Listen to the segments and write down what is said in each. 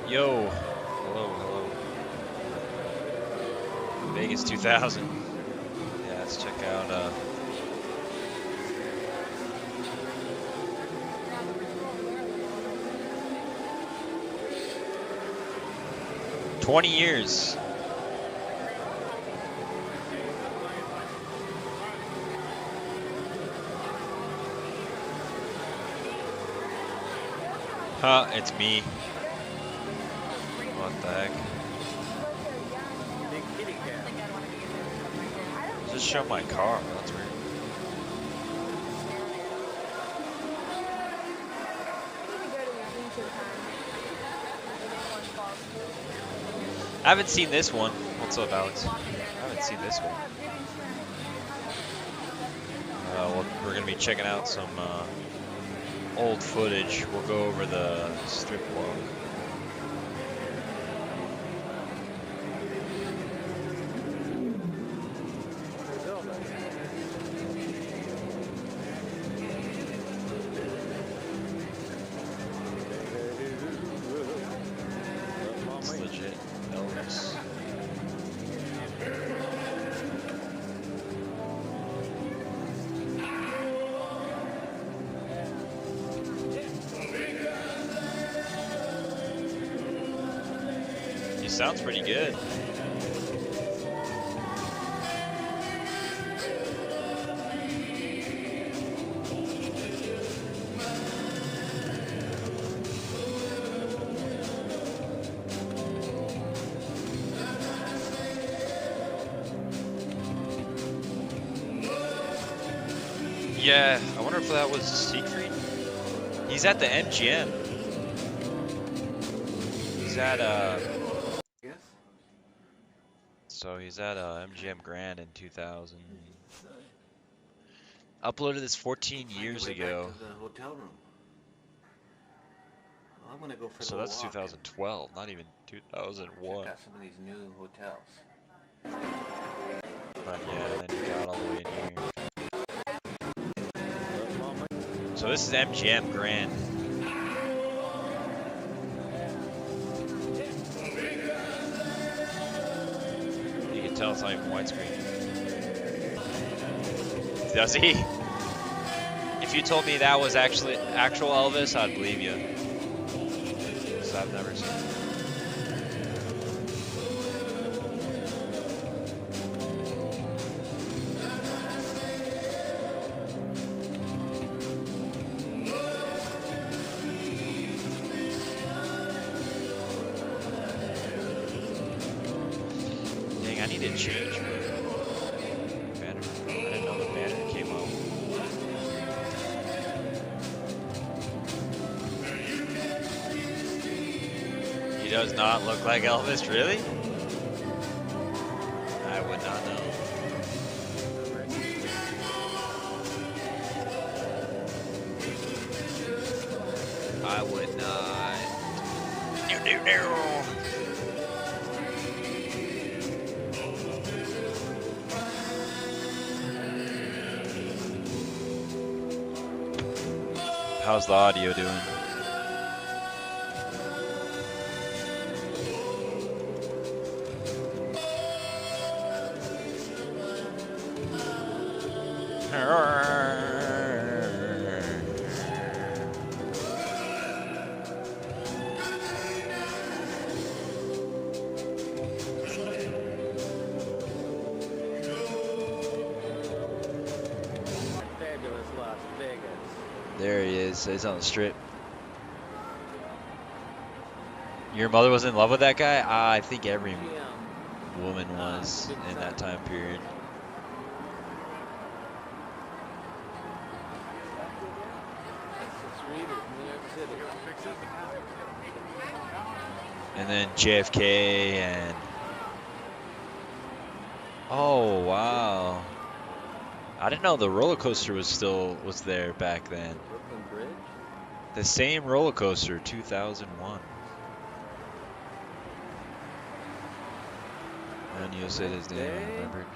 Yo, hello, hello. Vegas 2000. Yeah, let's check out. 20 years. Huh, it's me. What the heck? Just show my car. That's weird. I haven't seen this one. What's up, Alex? I haven't seen this one. We're gonna be checking out some old footage. We'll go over the strip walk. It's legit Elvis. He sounds pretty good. Yeah, I wonder if that was Siegfried. He's at the MGM. He's at So he's at MGM Grand in 2000. Uploaded this 14 years ago. I'm gonna go for So that's 2012, not even 2001. Check out some of these new hotels. But yeah, then he got all the way in here. So this is MGM Grand. You can tell it's not even widescreen. Does he? If you told me that was actual Elvis, I'd believe you. Because I've never seen it. Dang, I need to change my banner. I didn't know the banner came out. He does not look like Elvis, really? I would not know. I would not. No. How's the audio doing? Fabulous Las Vegas. There he is. He's on the strip. Your mother was in love with that guy? I think every woman was in that time period. And then JFK and... Oh, wow. I didn't know the roller coaster was there back then. Brooklyn Bridge? The same roller coaster, 2001. And you'll say his name, I remembered.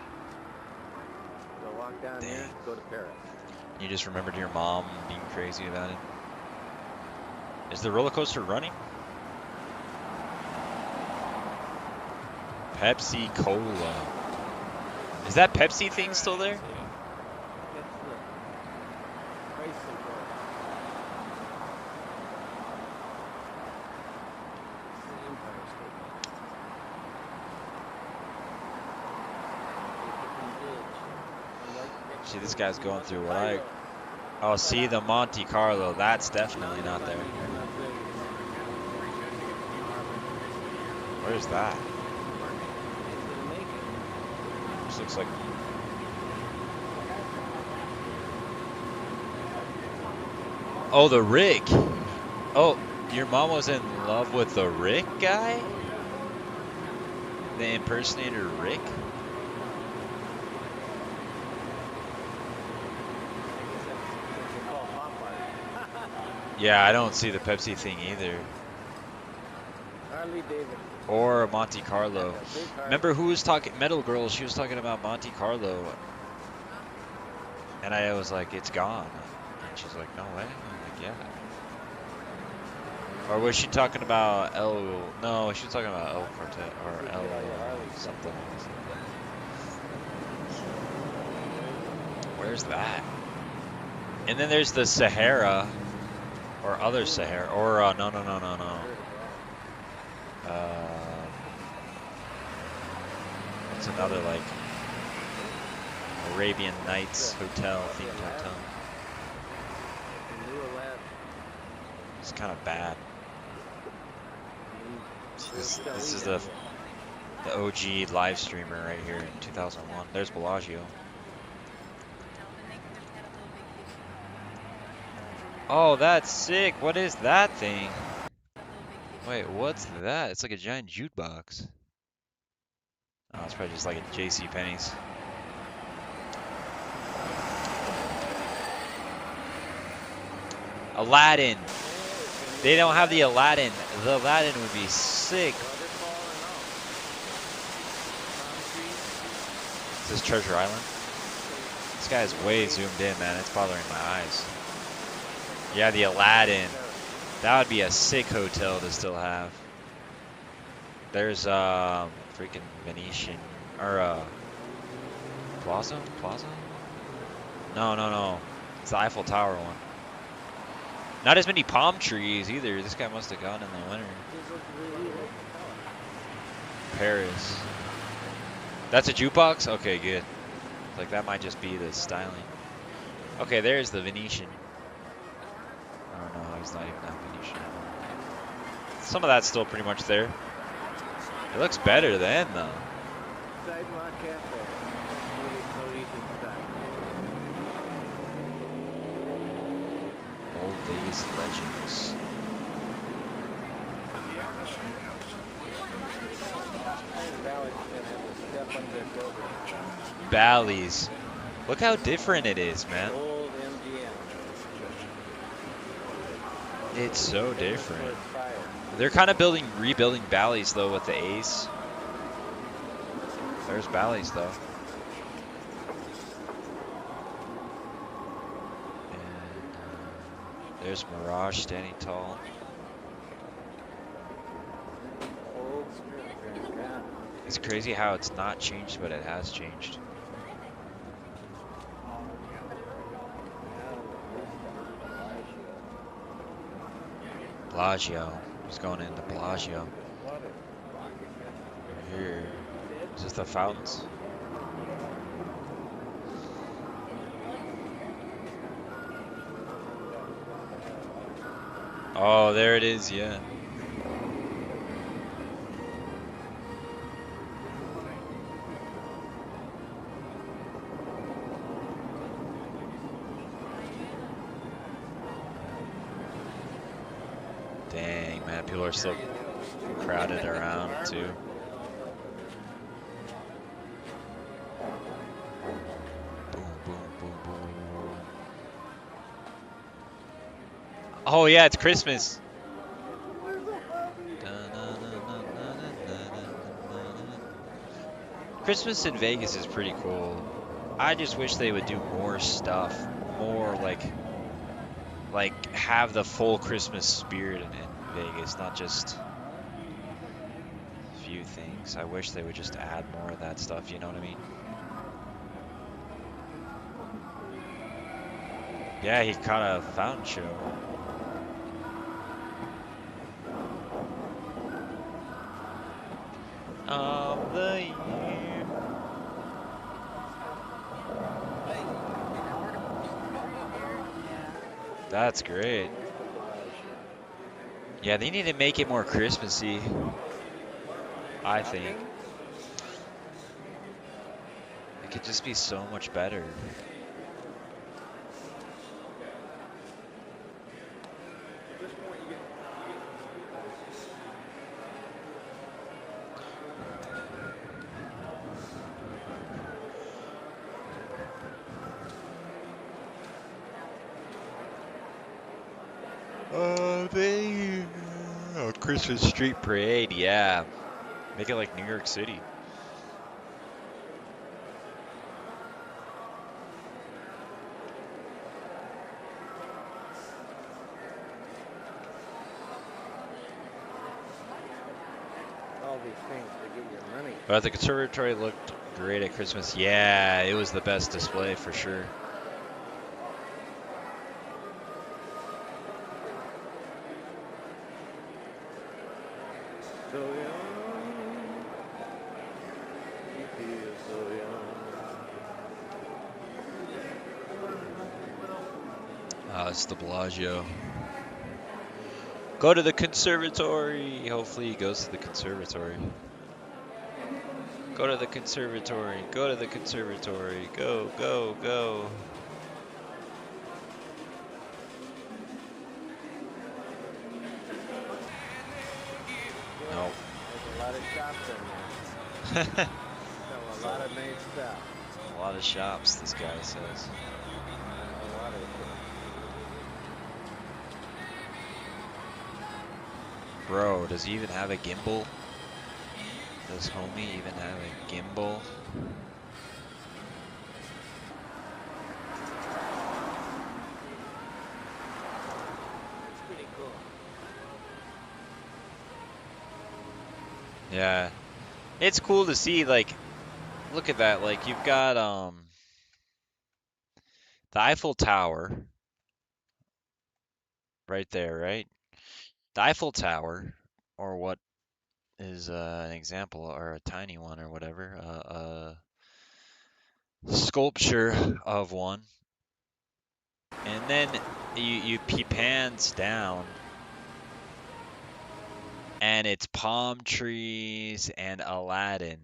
Go walk down there, go to Paris. You just remembered your mom being crazy about it. Is the roller coaster running? Pepsi Cola. Is that Pepsi thing still there? It's the Chrysler Built. It's the Empire State Building. See, this guy's going through what I... Oh, see the Monte Carlo. That's definitely not there. Where's that? This looks like... Oh, the Rick. Oh, your mom was in love with the Rick guy? The impersonator Rick? Yeah, I don't see the Pepsi thing either. Harley Davidson. Or Monte Carlo. Big Harley. Remember who was talking? Metal Girl, she was talking about Monte Carlo. And I was like, it's gone. And she's like, no way. I'm like, yeah. Or was she talking about El... No, she was talking about El Quartet. Or El... something. Where's that? And then there's the Sahara. Or other Sahara. Or, no. It's another, like, Arabian Nights hotel, themed hotel. It's kind of bad. This is the OG live streamer right here in 2001. There's Bellagio. Oh, that's sick. What is that thing? Wait, what's that? It's like a giant jukebox. Oh, it's probably just like a JCPenney's. Aladdin. They don't have the Aladdin. The Aladdin would be sick. Is this Treasure Island? This guy's way zoomed in, man. It's bothering my eyes. Yeah, the Aladdin. That would be a sick hotel to still have. There's freaking Venetian or Plaza? No. It's the Eiffel Tower one. Not as many palm trees either. This guy must have gone in the winter. Paris. That's a jukebox? Okay, good. Like that might just be the styling. Okay, there's the Venetian. Oh no, he's not even that Venetian. Some of that's still pretty much there. It looks better then though. Sidewalk Cafe. Old Vegas legends. Bally's. Look how different it is, man. Old MGM. It's so different. They're kind of rebuilding Bally's though with the Ace. There's Bally's though. And there's Mirage standing tall. It's crazy how it's not changed, but it has changed. Bellagio. He's going into Bellagio. Here. Is this the fountains? Oh, there it is, yeah. Dang, man, people are still crowded around too. Boom, boom, boom, boom. Oh yeah, it's Christmas. Christmas in Vegas is pretty cool. I just wish they would do more stuff, more like have the full Christmas spirit in Vegas, not just few things. I wish they would just add more of that stuff, you know what I mean? Yeah, he caught a fountain show. Of the year. That's great. Yeah, they need to make it more Christmassy, I think. It could just be so much better. Oh, Christmas Street Parade, yeah. Make it like New York City. All these things to get your money. But the conservatory looked great at Christmas. Yeah, it was the best display for sure. So young, you feel so young. It's the Bellagio. Go to the conservatory. Hopefully he goes to the conservatory. Go to the conservatory. Go to the conservatory. Go, go, go. Nope. There's a lot of shops in there. So a lot of nice stuff. A lot of shops, this guy says. A lot of Bro, does he even have a gimbal? Does homie even have a gimbal? It's pretty cool. Yeah. It's cool to see, like, look at that. Like, you've got, the Eiffel Tower right there, right? The Eiffel Tower, or what is an example, or a tiny one, or whatever, a sculpture of one, and then he pans down, and it's palm trees and Aladdin.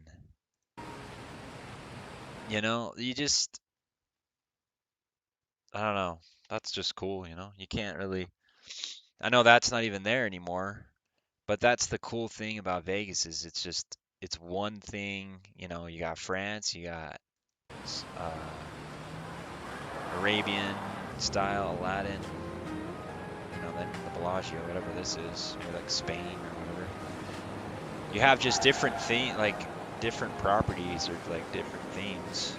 You know, you just, I don't know. That's just cool, you know? You can't really, I know that's not even there anymore. But that's the cool thing about Vegas is it's just it's one thing, you know, you got France, you got Arabian style Aladdin, you know, then the Bellagio, whatever this is, or like Spain or whatever. You have just different like different properties or like different themes.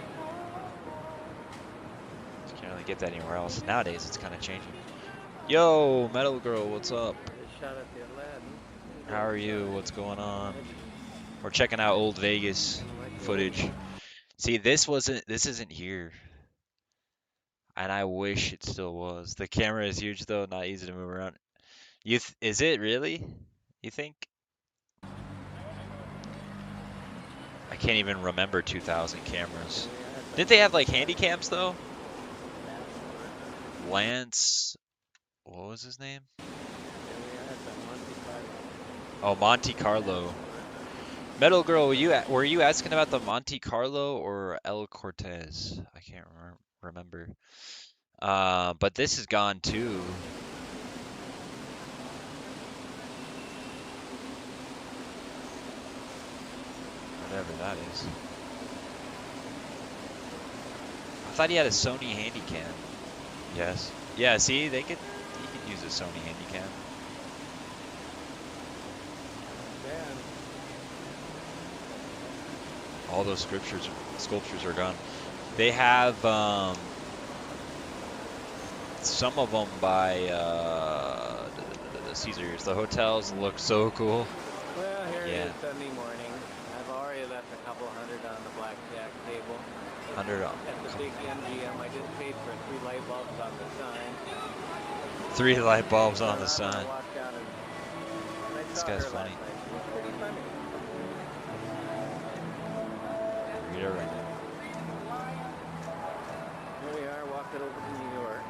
You can't really get that anywhere else. Nowadays it's kind of changing. Yo, Metal Girl, what's up? Just shot at the Aladdin. How are you? What's going on? We're checking out old Vegas footage. See, this isn't here. And I wish it still was. The camera is huge though, not easy to move around. Is it really? You think? I can't even remember 2000 cameras. Did they have like handy cams though? Lance, what was his name? Oh, Monte Carlo. Metal Girl, were you asking about the Monte Carlo or El Cortez? I can't remember. But this is gone too. Whatever that is. I thought he had a Sony Handycam. Yes. Yeah, see, he could use a Sony Handycam. All those sculptures are gone. They have some of them by the Caesars. The hotels look so cool. Well, here it Yeah. is Sunday morning. I've already left a couple hundred on the blackjack table. 100 on. At the big MGM, I just paid for 3 light bulbs on the sign. 3 light bulbs on the I sign. walked down and I This saw guy's her funny. last night. She was pretty funny. Rita Reynolds. Here we are walking over to New York.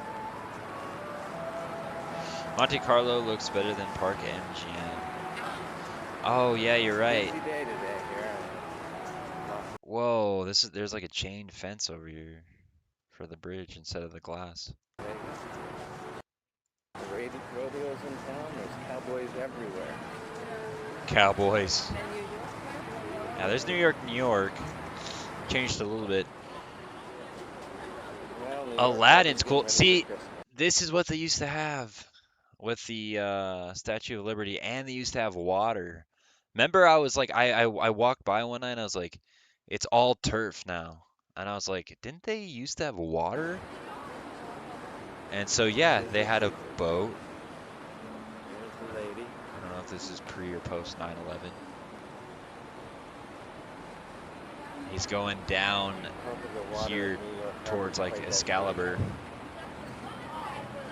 Monte Carlo looks better than Park MGM. Oh yeah, you're right. Busy day today here. Whoa, there's like a chain fence over here for the bridge instead of the glass. Vegas. The rodeos in town. There's cowboys everywhere. Cowboys. Yeah, there's New York, New York. Changed a little bit. Well, New York Aladdin's getting cool. ready for See, Christmas. this is what they used to have with the Statue of Liberty, and they used to have water. Remember, I was like, I walked by one night and I was like, it's all turf now. And I was like, didn't they used to have water? And so, yeah, they had a boat. There's the lady. I don't know if this is pre or post 9/11. He's going down Pump of the water here in New York towards Harbor like played that Excalibur.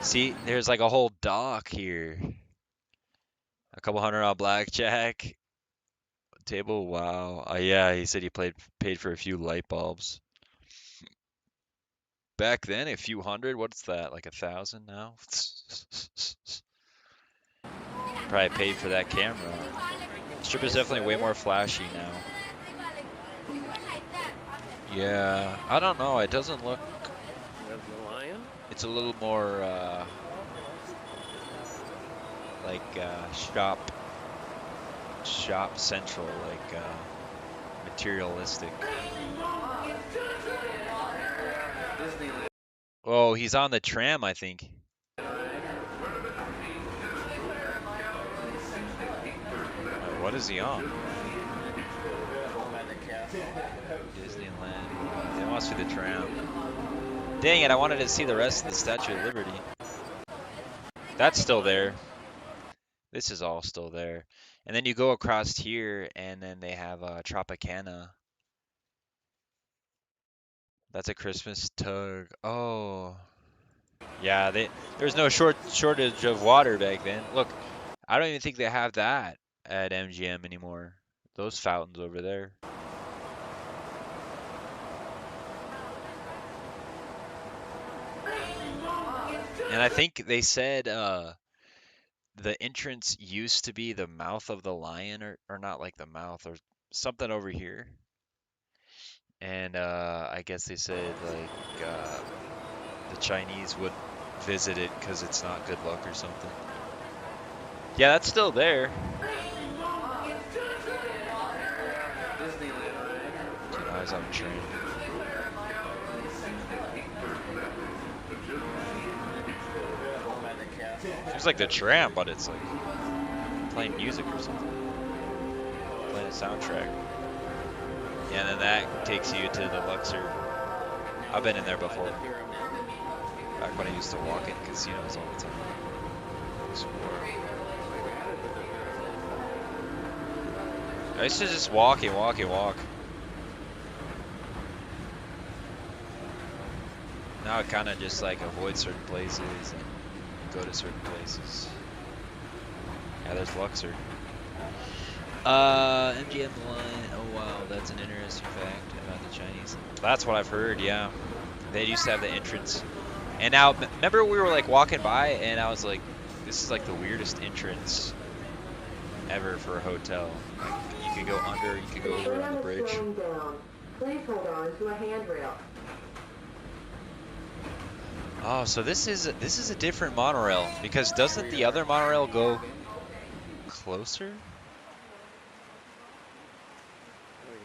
See, there's like a whole dock here. A couple hundred on blackjack. Table, wow. Yeah, he said he paid for a few light bulbs. Back then, a few hundred. What's that? Like 1,000 now? Probably paid for that camera. Strip is definitely way more flashy now. Yeah, I don't know. It doesn't look. There's the lion. It's a little more like shop central, like materialistic. Disneyland. Oh, he's on the tram, I think. What is he on? Disneyland. It must be the tram. Dang it, I wanted to see the rest of the Statue of Liberty. That's still there. This is all still there. And then you go across here, and then they have Tropicana. That's a Christmas tug. Oh. Yeah, there's no shortage of water back then. Look, I don't even think they have that at MGM anymore. Those fountains over there. And I think they said the entrance used to be the mouth of the lion, or not like the mouth, or something over here. And I guess they said like the Chinese would visit it because it's not good luck or something. Yeah, that's still there. Keep eyes on the train. It's like the tram, but it's like playing music or something. Playing a soundtrack. Yeah, and then that takes you to the Luxor. I've been in there before. Back when I used to walk in casinos all the time. I used to just walk and walk and walk. Now I kind of just like avoid certain places and go to certain places. Yeah, there's Luxor. MGM line. Oh wow, that's an interesting fact about the Chinese. That's what I've heard. Yeah, they used to have the entrance, and now remember we were like walking by, and I was like, this is like the weirdest entrance ever for a hotel. Like, you could go under, you could go over on the bridge. Please hold on to a handrail. Oh, so this is a different monorail, because doesn't the other monorail go closer? Here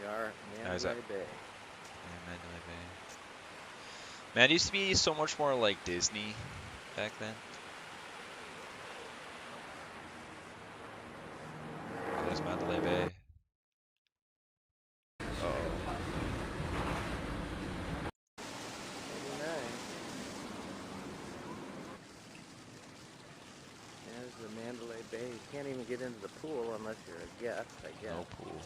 we are, How's that? Mandalay Bay. Yeah, Mandalay Bay. Man, it used to be so much more like Disney back then. Oh, there's Mandalay Bay. Uh-oh. 89. There's the Mandalay Bay can't even get into the pool unless you're a guest, I guess. No pool.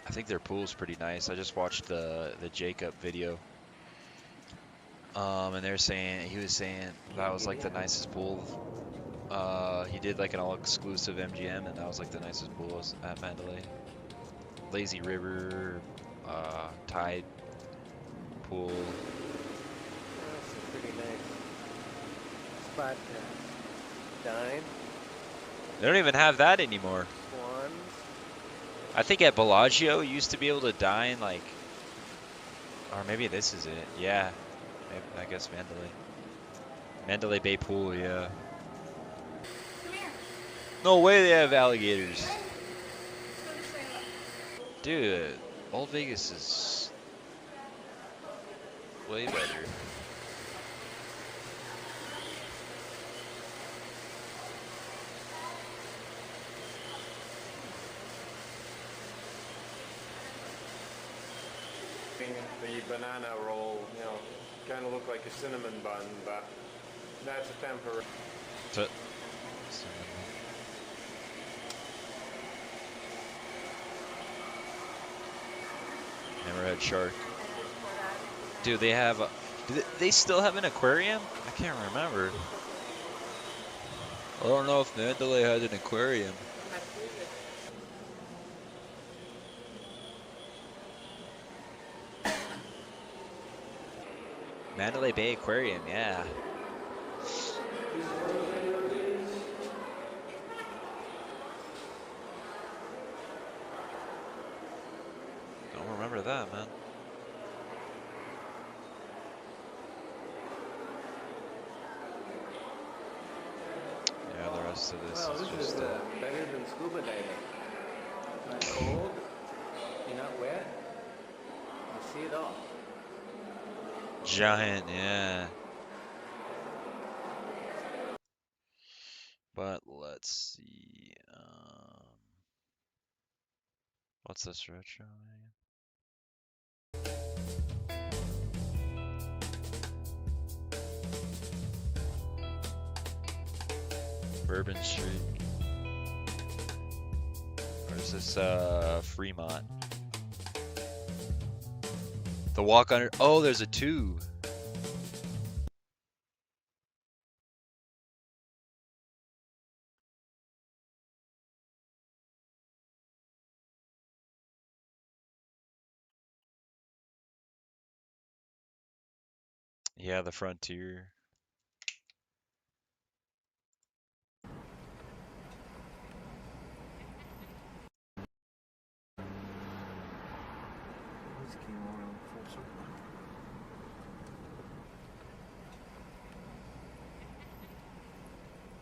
I think their pool's pretty nice. I just watched the Jacob video. And they're saying, he was saying that was like the nicest pool. He did like an all-exclusive MGM, and that was like the nicest pool at Mandalay. Lazy River, Tide pool. That's a pretty nice spot to dine. They don't even have that anymore. Swans. I think at Bellagio you used to be able to dine like, or maybe this is it. Yeah, maybe, I guess Mandalay. Mandalay Bay pool, yeah. No way they have alligators. Dude, Old Vegas is way better. The banana roll, you know, kind of look like a cinnamon bun, but that's a temporary. Hammerhead shark. Dude, they have. Do they still have an aquarium? I can't remember. I don't know if Mandalay has an aquarium. Mandalay Bay Aquarium, yeah. Don't remember that, man. Yeah, the rest of this Well, is this just. is better than scuba diving. Not cold, you're not wet, you see it all. Giant, yeah. But let's see. What's this retro? Bourbon Street. Or is this Fremont? The walk under. Oh, there's a 2. Yeah, the Frontier. This came around full circle.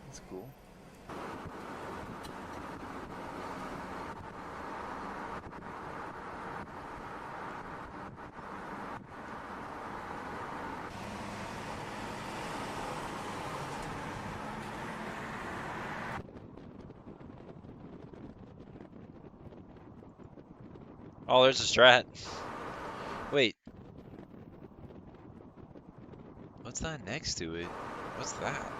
That's cool. Oh, there's a Strat. Wait. What's that next to it? What's that?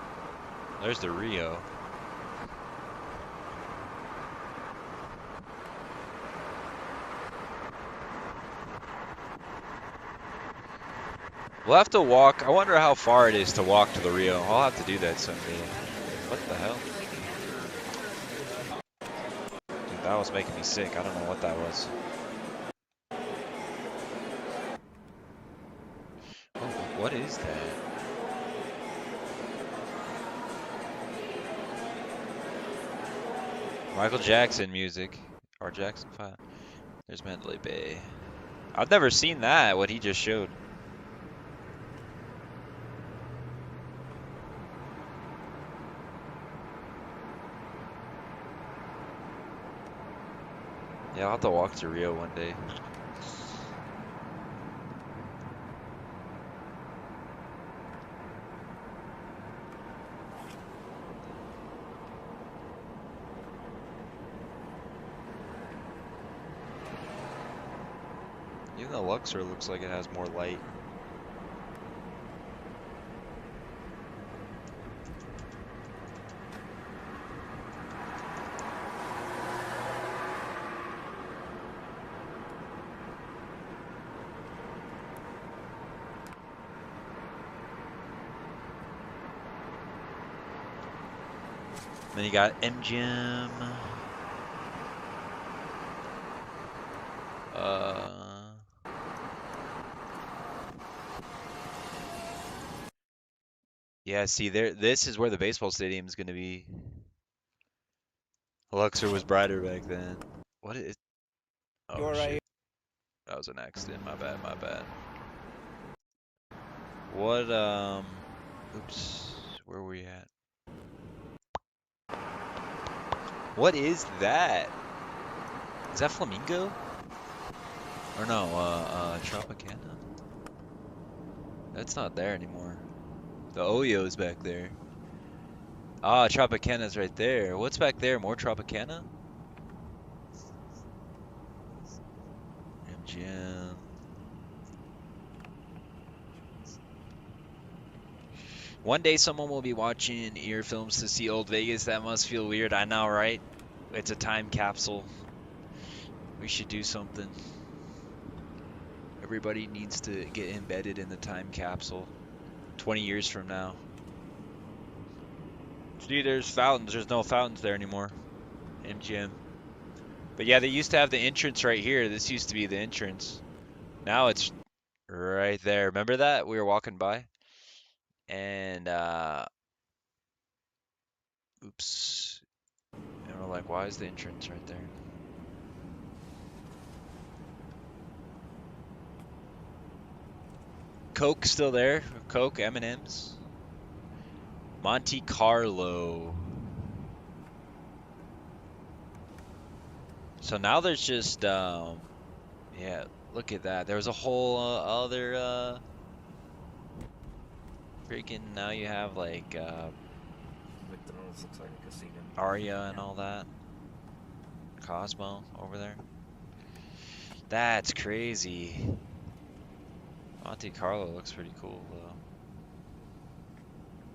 There's the Rio. We'll have to walk. I wonder how far it is to walk to the Rio. I'll have to do that someday. What the hell? Dude, that was making me sick. I don't know what that was. Oh, what is that? Michael Jackson music. Or Jackson 5. There's Mandalay Bay. I've never seen that, what he just showed. Yeah, I'll have to walk to Rio one day. Even the Luxor looks like it has more light. Then you got MGM. Yeah, see there. This is where the baseball stadium is going to be. Luxor was brighter back then. What is? Oh You're shit, right. that was an accident. My bad. My bad. What? Oops. Where were we at? What is that? Is that Flamingo? Or no? Tropicana. That's not there anymore. The Oyo's back there. Ah, Tropicana's right there. What's back there? More Tropicana? MGM. One day someone will be watching ear films to see old Vegas. That must feel weird. I know, right? It's a time capsule. We should do something. Everybody needs to get embedded in the time capsule. 20 years from now. See, there's fountains. There's no fountains there anymore. MGM. But yeah, they used to have the entrance right here. This used to be the entrance. Now it's right there. Remember that? We were walking by. And, oops. And we're like, why is the entrance right there? Coke still there. Coke, M&M's. Monte Carlo. So now there's just, yeah, look at that. There was a whole other, freaking, now you have like, McDonald's looks like a casino. Aria and all that. Cosmo over there. That's crazy. Monte Carlo looks pretty cool though.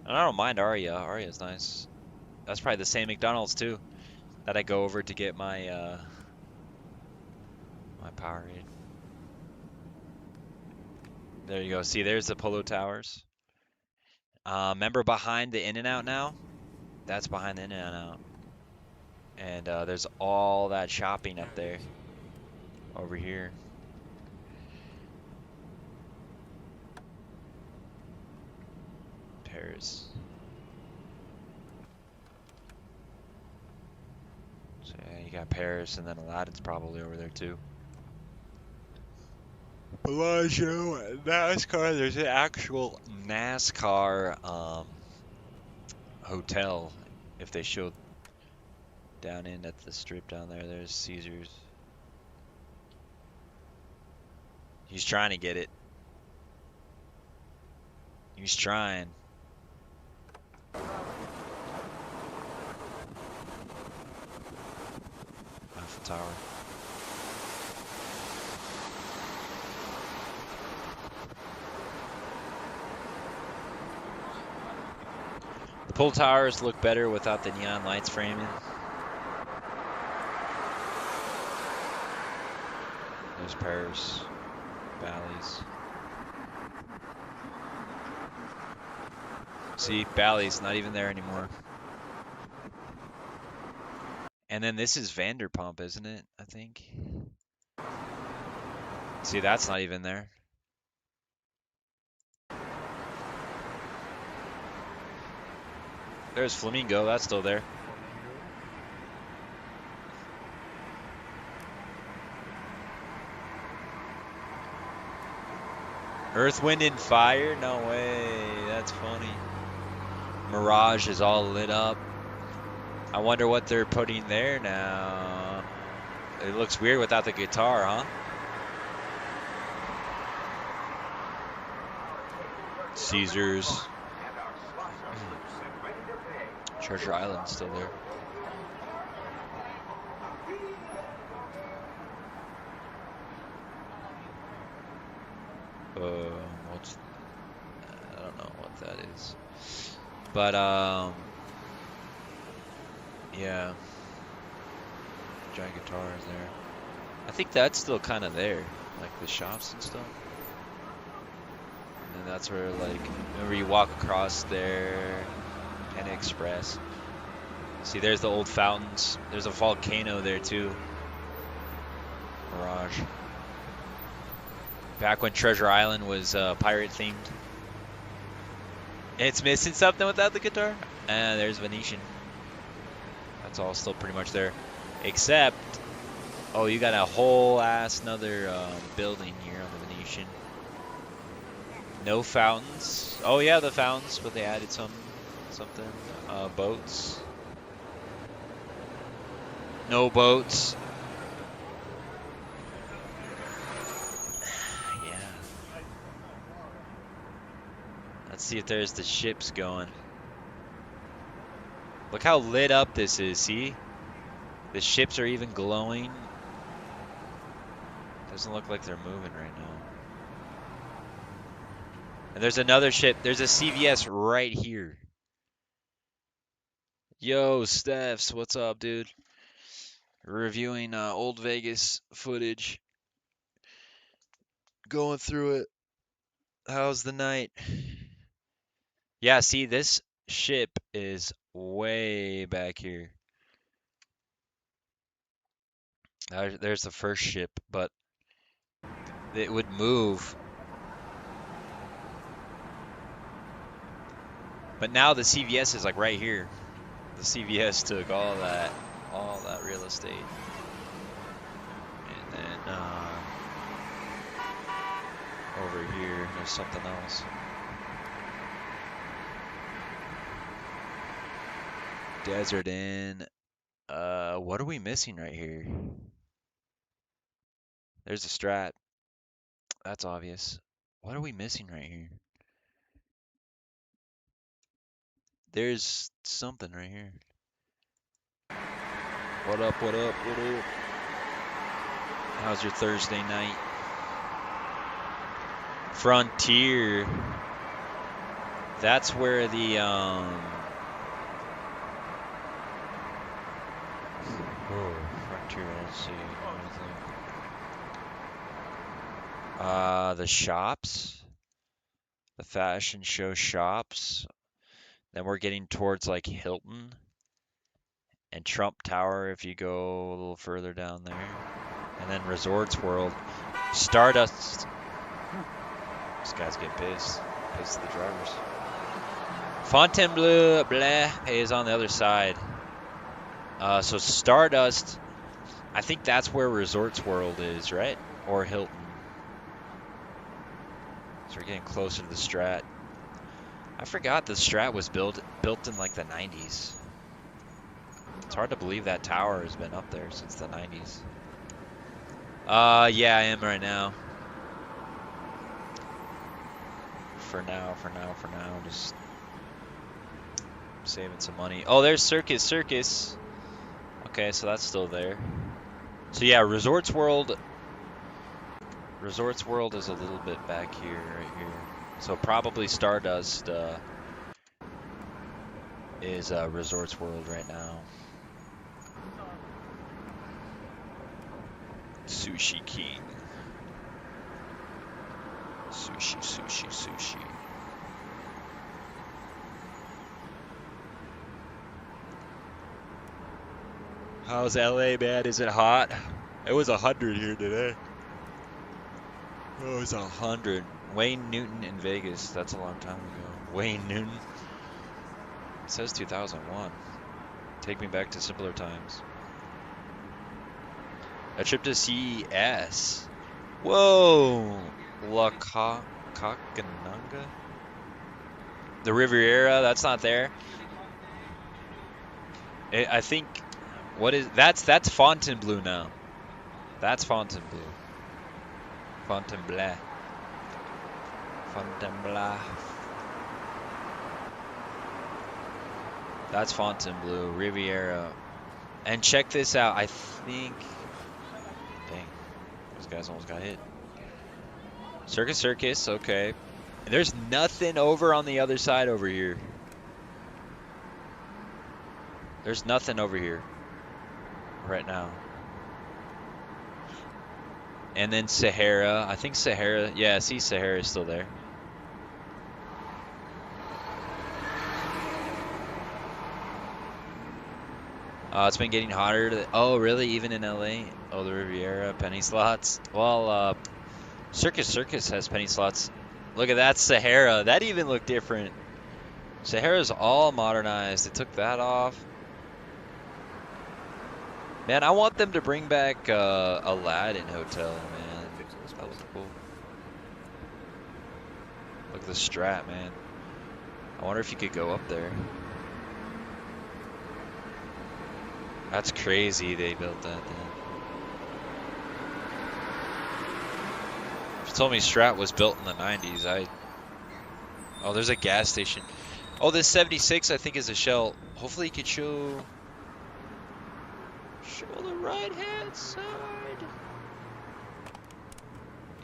And I don't mind Aria. Aria's nice. That's probably the same McDonald's too that I go over to get my my Powerade. There you go. See, there's the Polo Towers. Remember behind the In-N-Out now? That's behind the In-N-Out. And there's all that shopping up there. Over here. Paris. So yeah, you got Paris, and then Aladdin's probably over there too. Bellagio, NASCAR. There's an actual NASCAR hotel. If they showed down in at the strip down there, there's Caesars. He's trying to get it. He's trying. Eiffel Tower. The pull towers look better without the neon lights framing. There's Paris. Bally's. See, Bally's not even there anymore. And then this is Vanderpump, isn't it? I think. See, that's not even there. There's Flamingo, that's still there. Earth, Wind, and Fire? No way, that's funny. Mirage is all lit up. I wonder what they're putting there now. It looks weird without the guitar, huh? Caesars. Treasure Island's still there. What's... I don't know what that is. But, yeah. Giant guitar is there. I think that's still kind of there. Like the shops and stuff. And then that's where, like, whenever you walk across there, Panda Express. See, there's the old fountains. There's a volcano there too. Mirage. Back when Treasure Island was pirate themed. It's missing something without the guitar. And there's Venetian. That's all still pretty much there. Except, oh, you got a whole ass another building here on the Venetian. No fountains. Oh yeah, the fountains, but they added something. Boats. No boats. Yeah. Let's see if there's the ships going. Look how lit up this is, see? The ships are even glowing. Doesn't look like they're moving right now. And there's another ship. There's a CVS right here. Yo, Stephs, what's up, dude? Reviewing old Vegas footage. Going through it. How's the night? Yeah, see, this ship is way back here. There's the first ship, but it would move. But now the CVS is like right here. The CVS took all that real estate. And then over here, there's something else. Desert Inn. What are we missing right here? There's a Strat. That's obvious. What are we missing right here? There's something right here. What up, what up, what up? How's your Thursday night? Frontier. That's where the Frontier, let's see. The shops. The fashion show shops. Then we're getting towards like Hilton and Trump Tower if you go a little further down there. And then Resorts World. Stardust. This guy's getting pissed. Pissed at the drivers. Fontainebleau is on the other side. So Stardust, I think that's where Resorts World is, right? Or Hilton. So we're getting closer to the Strat. I forgot the Strat was built in like the 90s. It's hard to believe that tower has been up there since the 90s. Yeah, I am right now. For now, just saving some money. Oh, there's Circus. Okay, so that's still there. So yeah, Resorts World is a little bit back here, right here. So probably Stardust is Resorts World right now. Sushi King. Sushi. How's LA, man? Is it hot? It was 100 here today. Oh, it was 100. Wayne Newton in Vegas. That's a long time ago. Wayne Newton. It says 2001. Take me back to simpler times. A trip to CES. Whoa! La Cacananga? The Riviera, that's not there. I think, what is, that's Fontainebleau now. That's Fontainebleau. Fontainebleau. That's Fontainebleau, Riviera. And check this out, I think, dang, those guys almost got hit. Circus, okay. And there's nothing over on the other side over here. There's nothing over here right now. And then Sahara, I think Sahara, yeah, see Sahara is still there. It's been getting hotter. Oh, really? Even in LA? Oh, the Riviera, penny slots. Well, Circus Circus has penny slots. Look at that Sahara. That even looked different. Sahara's all modernized. They took that off. Man, I want them to bring back Aladdin Hotel, man. That looks cool. Look at the Strat, man. I wonder if you could go up there. That's crazy they built that then. If you told me Strat was built in the 90s, Oh, there's a gas station. Oh, this 76 I think is a Shell. Hopefully you could show the right hand side.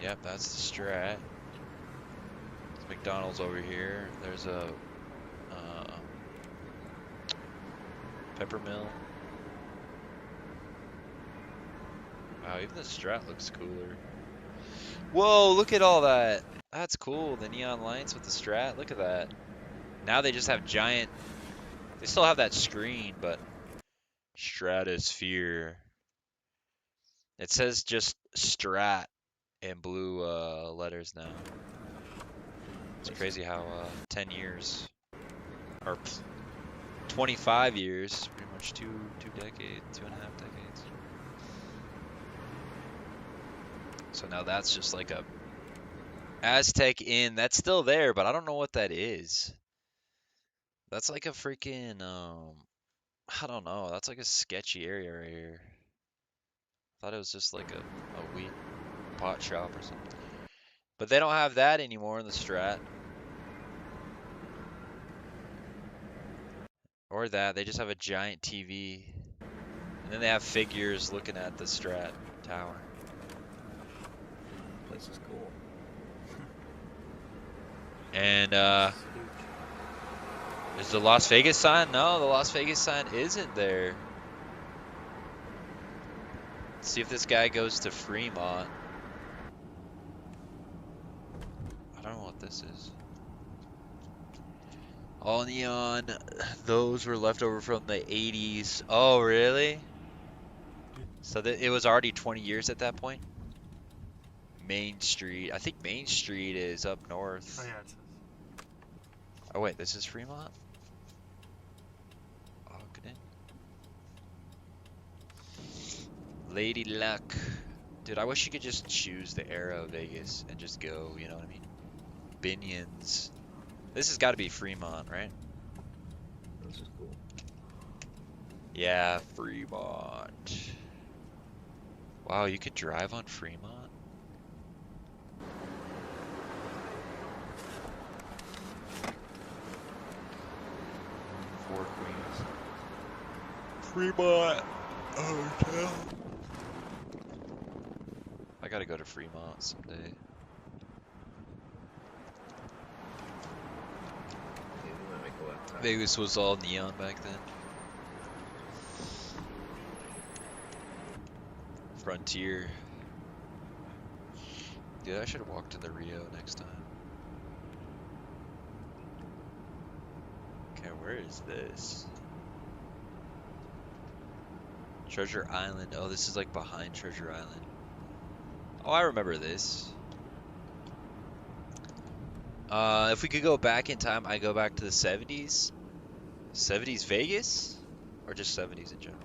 Yep, that's the Strat. There's McDonald's over here. There's a Peppermill. Wow, even the Strat looks cooler. Whoa, look at all that. That's cool, the neon lights with the Strat. Look at that. Now they just have giant... They still have that screen, but... Stratosphere. It says just Strat in blue letters now. It's crazy how 10 years... Or 25 years, pretty much two decades, 2.5 decades. So now that's just like a Aztec Inn. That's still there, but I don't know what that is. That's like a freaking, I don't know. That's like a sketchy area right here. Thought it was just like a weed pot shop or something. But they don't have that anymore in the Strat. Or that. They just have a giant TV. And then they have figures looking at the Strat tower. This is cool. And there's the Las Vegas sign. No, the Las Vegas sign isn't there. Let's see if this guy goes to Fremont. I don't know what this is. All neon. Those were left over from the 80s. Oh, really? So it was already 20 years at that point? Main Street. I think Main Street is up north. Oh, yeah, it says. Oh, wait, this is Fremont? Ogden. Lady Luck. Dude, I wish you could just choose the era of Vegas and just go, you know what I mean? Binions. This has got to be Fremont, right? This is cool. Yeah, Fremont. Wow, you could drive on Fremont? Four Queens. Fremont Hotel. I gotta go to Fremont someday. Yeah, we might make a left turn. Vegas was all neon back then. Frontier. Dude, I should have walked to the Rio next time. Okay, where is this? Treasure Island. Oh, this is like behind Treasure Island. Oh, I remember this. If we could go back in time, I go back to the 70s. 70s Vegas? Or just 70s in general?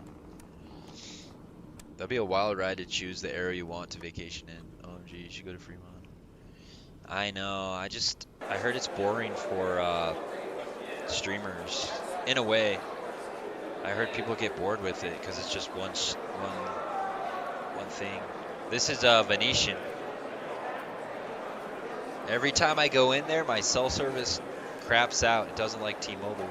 That'd be a wild ride to choose the area you want to vacation in. OMG, you should go to Fremont. I know, I heard it's boring for streamers. In a way. I heard people get bored with it because it's just one thing. This is Venetian. Every time I go in there, my cell service craps out. It doesn't like T-Mobile.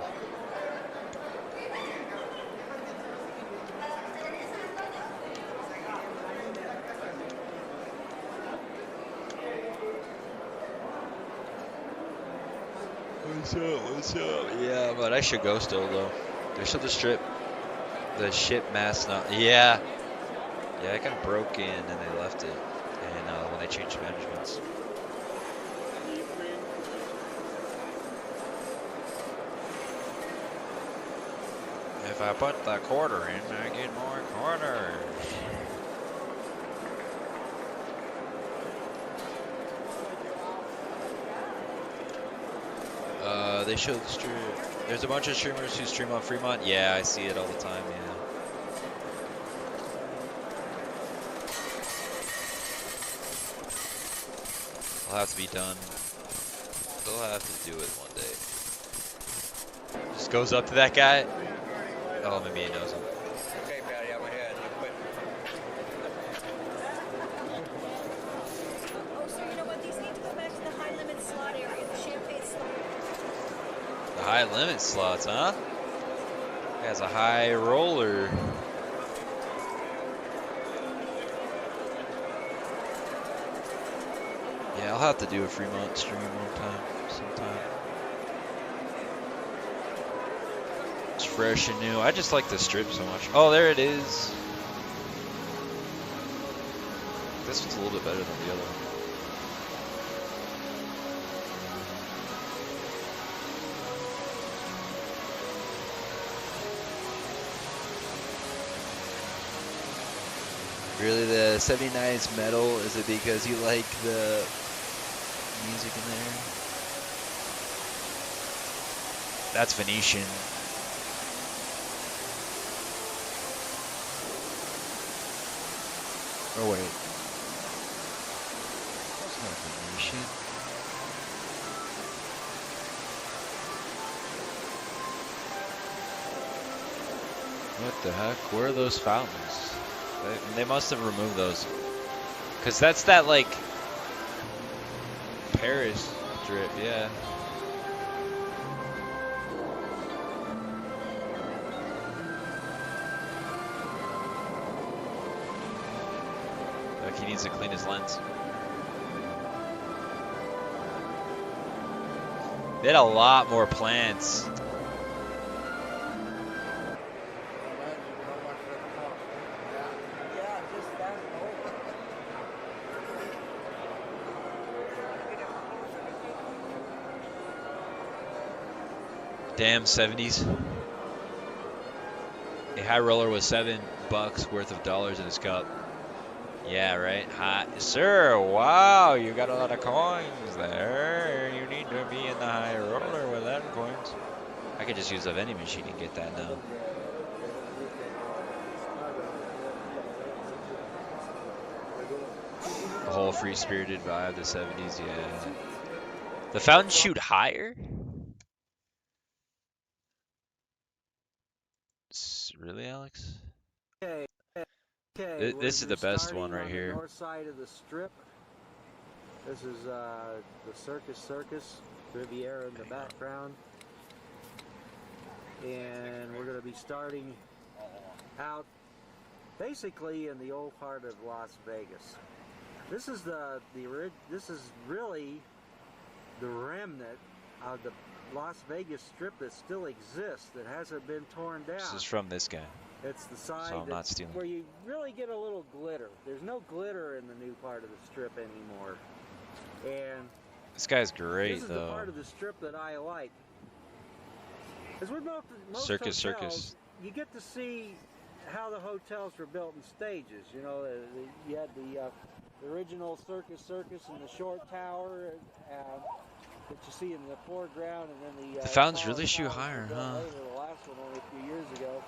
What's up? Yeah, but I should go still though. There's still the ship mast not. Yeah, it got broken and they left it. And when they changed managements. If I put the quarter in, I get more quarters. They show the stream. There's a bunch of streamers who stream on Fremont. Yeah, I see it all the time, yeah. I'll have to be done. They'll have to do it one day. Just goes up to that guy. Oh, maybe he knows him. Okay, Patty, I'm ahead. You quit. Oh, so you know what? These need to go back to the high limit slot area, the champagne slot. The high limit slots, huh? He has a high roller. Yeah, I'll have to do a Fremont stream sometime. It's fresh and new. I just like the strip so much. Oh, there it is. This one's a little bit better than the other one. Really, the 79's metal? Is it because you like the music in there? That's Venetian. Oh wait. That's not Venetian. What the heck? Where are those fountains? They must have removed those. Cause that's that like Paris drip, yeah. Like he needs to clean his lens. They had a lot more plants. Damn 70s. A high roller with $7 worth of dollars in his cup. Yeah, right. Hi, sir. Wow, you got a lot of coins there. You need to be in the high roller with them coins. I could just use a vending machine and get that now. The whole free-spirited vibe, the 70s, yeah. The fountains shoot higher? Really, Alex? Okay. This is the best one right here. North side of the strip. This is the Circus Riviera in the background, and we're going to be starting out basically in the old part of Las Vegas. This is this is really the remnant of the Las Vegas Strip that still exists, that hasn't been torn down. This is from this guy. It's the side So I'm not stealing. where you really get a little glitter. There's no glitter in the new part of the strip anymore. And This guy's great, this is though. the part of the strip that I like. As with most Circus, hotels, you get to see how the hotels were built in stages. You know, you had the original Circus and the short tower that you see in the foreground, and then the fountains really shoot higher, huh? huh? Later, the last one only a few years ago.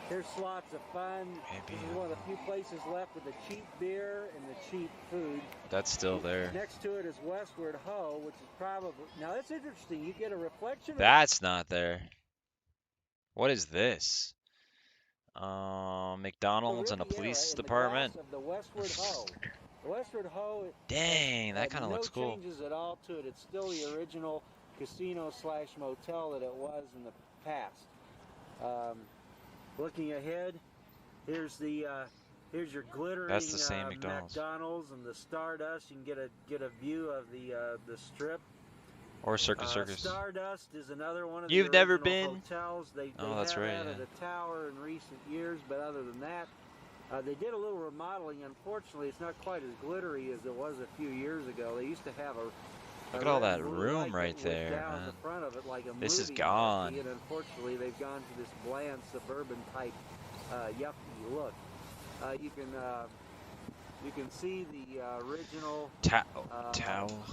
Here's Slots of Fun. This is one of the few places left with the cheap beer and the cheap food. That's still there. Next to it is Westward Ho, which is probably... Now, that's interesting. You get a reflection of... That's not there. What is this? McDonald's and a police department. Of the Westward Ho. The Westward Ho... Dang, that kind of looks cool. No changes at all to it. It's still the original casino/motel that it was in the past. Looking ahead, here's your glittering That's the same McDonald's. and the Stardust. You can get a view of the strip. Or Circus. Stardust is another one of You've the never original been? hotels. They That's have right, added a tower in recent years, but other than that, they did a little remodeling. Unfortunately, it's not quite as glittery as it was a few years ago. They used to have Look a at all red that blue room light that right was there, down man. the front of it like a This is movie gone. marquee, and unfortunately they've gone to this bland suburban type yucky look. You can see the original Towel.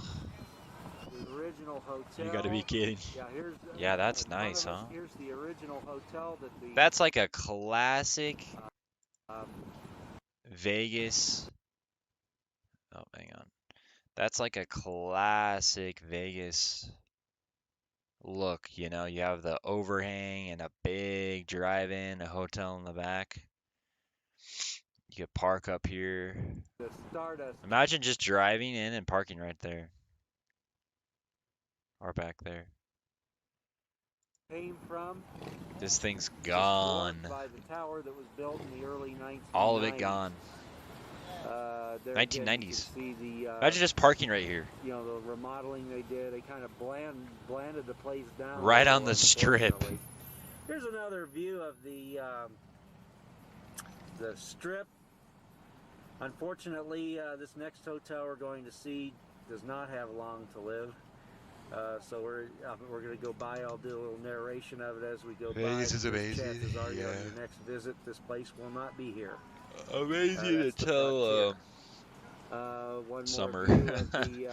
the original hotel. You gotta be kidding. Yeah, here's Yeah, that's in front nice, of us, huh? Here's the original hotel that the That's like a classic um, Vegas. Oh, hang on. That's like a classic Vegas look, you know, you have the overhang and a big drive-in, a hotel in the back. You could park up here. the Stardust Imagine just driving in and parking right there. Or back there. came from. This thing's Just gone. dwarfed by the tower that was built in the early 1990s. All of it gone. There again, you can 1990s. see the Imagine just parking right here. you know, the remodeling they did. They kind of blanded the place down. Right a on little, the strip. unfortunately. Here's another view of the strip. Unfortunately, this next hotel we're going to see does not have long to live. So we're going to go by. I'll do a little narration of it as we go by. Vegas is because amazing, Chances are, yeah. on your next visit, this place will not be here. Amazing to That's the tell. One more Summer. view of the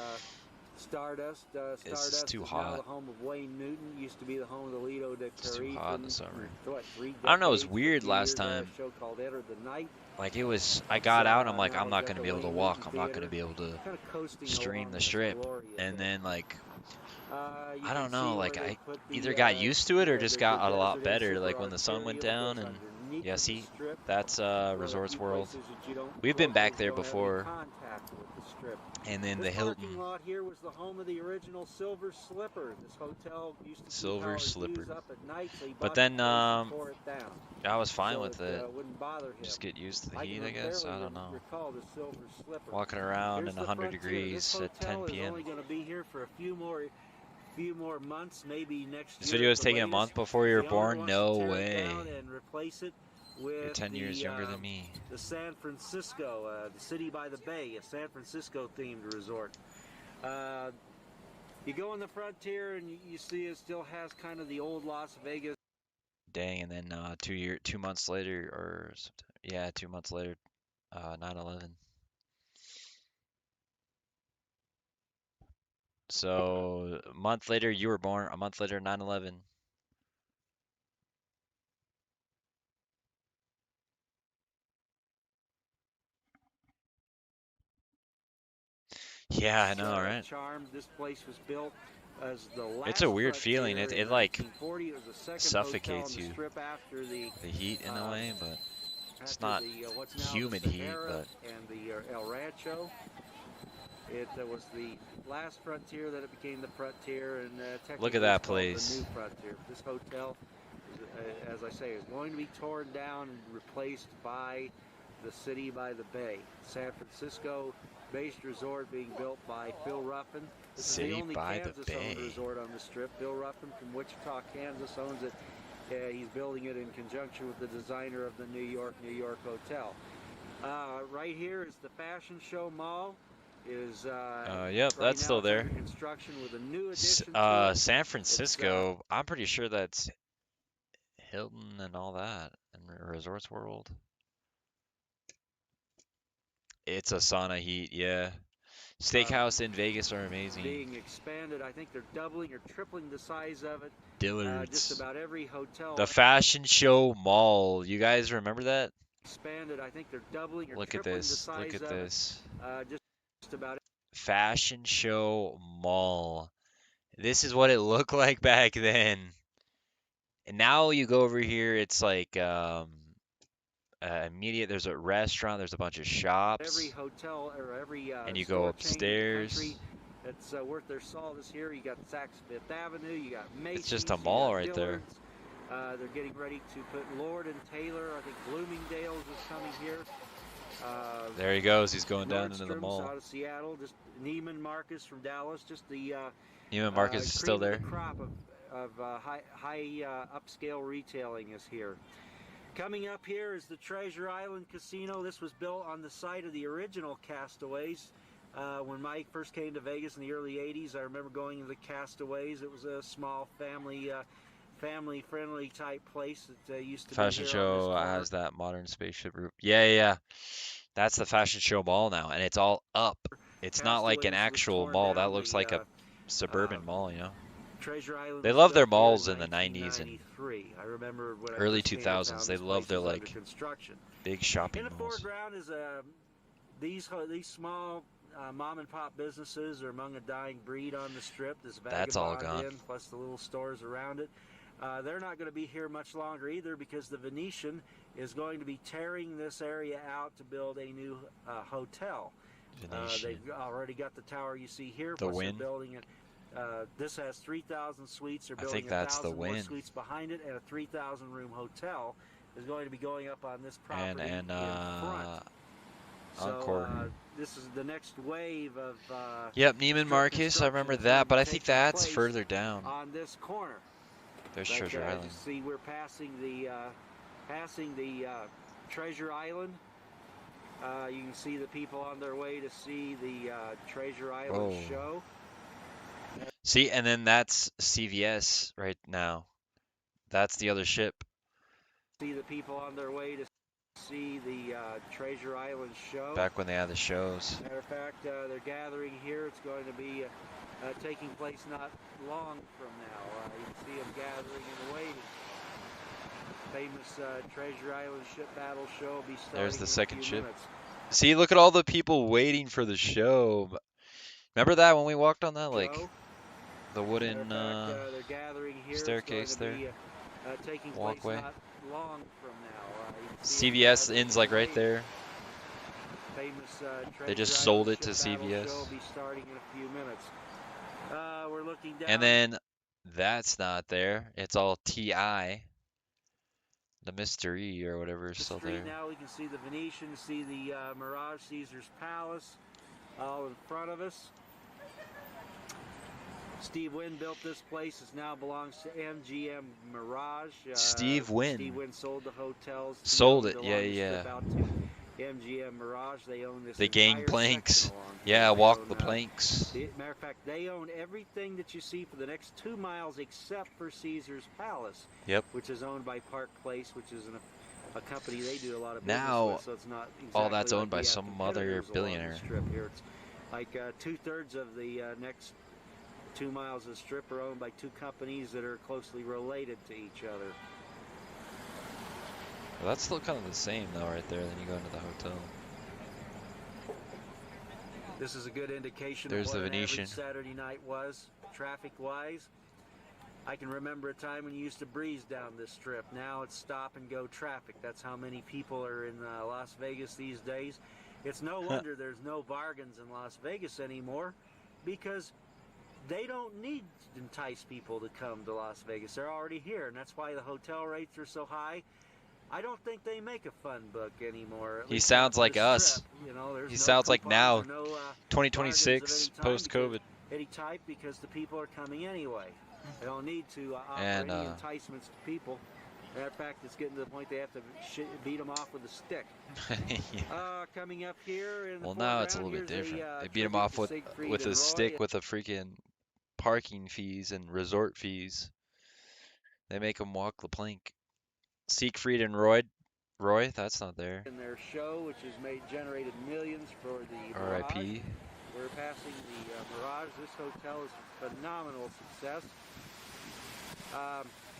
Stardust. This is Stardust too is now hot. the home of Wayne Newton. Used to be the home of the Lido de It's too Carrie. hot in the summer. What, 3 I don't know, it was decades, weird 50 last years ago, time. A show called Enter the Night. Like it was, I got out and I'm like, now I'm not it's at gonna the be able to Wayne walk. Newton I'm not gonna Theater, be able to kind of coasting stream along the this strip. glorious And hill. then like, You I don't can see know, where like they I put the, either got used to it or just the got a lot Desert Inn better. Super Like when the sun went Arterial down goes and underneath yeah, of the see, strip. that's One of the Resorts few World. places that you don't- We've been back locals there don't have any before. contact with the strip. And then the This Hilton. parking lot here was the home of the original Silver Slipper. This hotel used to keep Silver Howard Slipper. Hughes up at night, so he But bought then, the place and tore it down. I was fine so with it. wouldn't bother him. Just get used to the I heat, can I guess. barely I don't know. recall the Silver Slipper. Walking around Here's in the 100 Frontier. degrees This at 10 hotel p.m. is only going to be here for a few more months, maybe next This year video at was the taken a latest. month before you were The owner born? wants No to tear it way. down and replace it with You're 10 years younger than me. the San Francisco, the City by the Bay, a San Francisco themed resort. You go on the Frontier and you see it still has kind of the old Las Vegas. Dang, and then 2 months later, or yeah, 2 months later, 9/11. So a month later, you were born. A month later, 9/11. Yeah, I know, right? Charm. This place was built as the last It's a weird Frontier feeling. It in like 1940. It was the second suffocates hotel on the you. strip after the heat in a way, but it's after not the, what's now humid the heat, Sahara but and the El Rancho. It was the last Frontier that it became the Frontier, and look at technically that it's called place. The new Frontier. This hotel, as I say, is going to be torn down and replaced by the City by the Bay, San Francisco-based resort being built by Phil Ruffin. This is City the only by the Kansas-owned Bay. resort on the strip. Bill Ruffin from Wichita, Kansas, owns it. He's building it in conjunction with the designer of the New York Hotel. Right here is the Fashion Show Mall. Yep, yep, right that's now still it's there. under construction with a new addition to it. San Francisco, I'm pretty sure that's Hilton and all that, and Resorts World. It's a sauna heat, yeah. Steakhouse in Vegas are amazing. Being expanded. I think they're doubling or tripling the size of it. Dillard's. Just about every hotel. The Fashion Show Mall. You guys remember that? Expanded. I think they're doubling or Look at tripling the this. size Look at of this. it. Just about. Fashion Show Mall. This is what it looked like back then. And now you go over here, it's like immediate. There's a restaurant. There's a bunch of shops. Every hotel or every and you store go chain in the upstairs. country that's worth their salt is here. You got Saks Fifth Avenue. You got Macy's. It's just a you mall got right there. Dillard's. They're getting ready to put Lord and Taylor. I think Bloomingdale's is coming here. There he goes. He's going down into the Nordstrom's mall. out of Seattle. Just Neiman Marcus from Dallas. Just the Neiman Marcus is still cream of there. the crop of high upscale retailing is here. Coming up here is the Treasure Island Casino. This was built on the site of the original Castaways. When Mike first came to Vegas in the early 80s, I remember going to the Castaways. It was a small family-friendly type place that used to Fashion be here on this show corner. has that modern spaceship roof. Yeah, yeah, yeah. That's the fashion show mall now, and it's all up. It's not like an Castaways was actual torn mall. That down. looks like a suburban mall, you know? Treasure Island They was love their built here malls in the 90s and 1993. I remember when early I first came to 2000s. town, They this love place their was under like construction. big shopping In the malls. foreground is these small mom and pop businesses are among a dying breed on the strip. This That's all Vagabond gone. Inn plus the little stores around it. They're not going to be here much longer either because the Venetian is going to be tearing this area out to build a new hotel. Venetian. They've already got the tower you see here. The Plus Wynn? they're building it. This has 3,000 suites. They're I building think that's the 1,000 more Wynn. suites behind it, and a 3,000 room hotel is going to be going up on this property And in front. Encore. So this is the next wave of Yep, Neiman strip Marcus. I remember construction that, but I taking think that's place further down. on this corner. There's Like, Treasure Island. You see, we're passing the Treasure Island. You can see the people on their way to see the Treasure Island Whoa. show. See, and then that's CVS right now. That's the other ship. See the people on their way to see the Treasure Island show. Back when they had the shows. Matter of fact, they're gathering here. It's going to be taking place not long from now. You can see them gathering and waiting. Famous Treasure Island ship battle show will be starting There's the in a second few ship. minutes. See, look at all the people waiting for the show. Remember that when we walked on that, like Joe? the Matter wooden of fact, they're gathering here. staircase it's going there? to be, taking Walkway. place not long from now. You can see them CVS gathering ends like and right waiting. there. Famous, They just Treasure sold Island it to ship battle CVS. show will be starting in a few minutes. We're looking down. And then that's not there. It's all TI. The Mystery or whatever is the still street there. now, we can see the Venetian, see the Mirage Caesar's Palace all in front of us. Steve Wynn built this place. It now belongs to MGM Mirage. Steve Wynn. Steve Wynn sold the hotels. He Sold owned it, the yeah, longest yeah. strip out to MGM Mirage. They own this They gang entire planks. section along Yeah, here. They walk own, the planks. Matter of fact, they own everything that you see for the next 2 miles except for Caesar's Palace. Yep. Which is owned by Park Place, which is a company they do a lot of business Now, with, so it's not exactly all that's like owned by we have some other competitors along the billionaire. strip here. It's like 2/3 of the next 2 miles of strip are owned by 2 companies that are closely related to each other. Well, that's still kind of the same though, right there. Then you go into the hotel. This is a good indication There's of what the an Venetian. average Saturday night was, traffic-wise. I can remember a time when you used to breeze down this strip. Now it's stop-and-go traffic. That's how many people are in Las Vegas these days. It's no wonder there's no bargains in Las Vegas anymore, because they don't need to entice people to come to Las Vegas. They're already here, and that's why the hotel rates are so high. I don't think they make a fun book anymore. At He least sounds not like the us. strip. You know, there's He no sounds like coupons now, or no, 2026, bargains of any post-COVID. because- any type, because the people are coming anyway. They don't need to offer And, any enticements to people. Matter of fact, it's getting to the point they have to beat them off with a stick. Yeah. Coming up here in the Well, now it's a foreground, little bit here's different. a, They beat him tribute off to with Siegfried a and stick Roy. with a freaking parking fees and resort fees. They make him walk the plank. Siegfried and Roy, that's not there. In their show, which has generated millions for the Mirage. R.I.P. We're passing the Mirage. This hotel is a phenomenal success.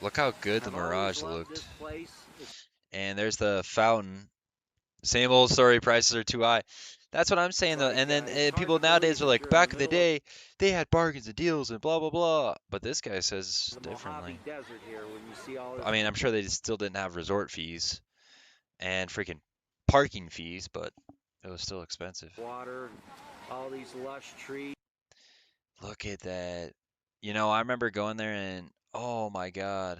Look how good the I've always Mirage loved looked. This place. It's And there's the fountain. Same old story, prices are too high. That's what I'm saying though. like, And then it's hard people to believe nowadays are that like, you're in back the in the middle of day, they had bargains and deals and blah blah blah. But this guy says the differently. Mojave Desert here. When you see all this I mean, I'm sure they still didn't have resort fees and freaking parking fees, but it was still expensive. water and all these lush trees. Look at that. You know, I remember going there and oh my God.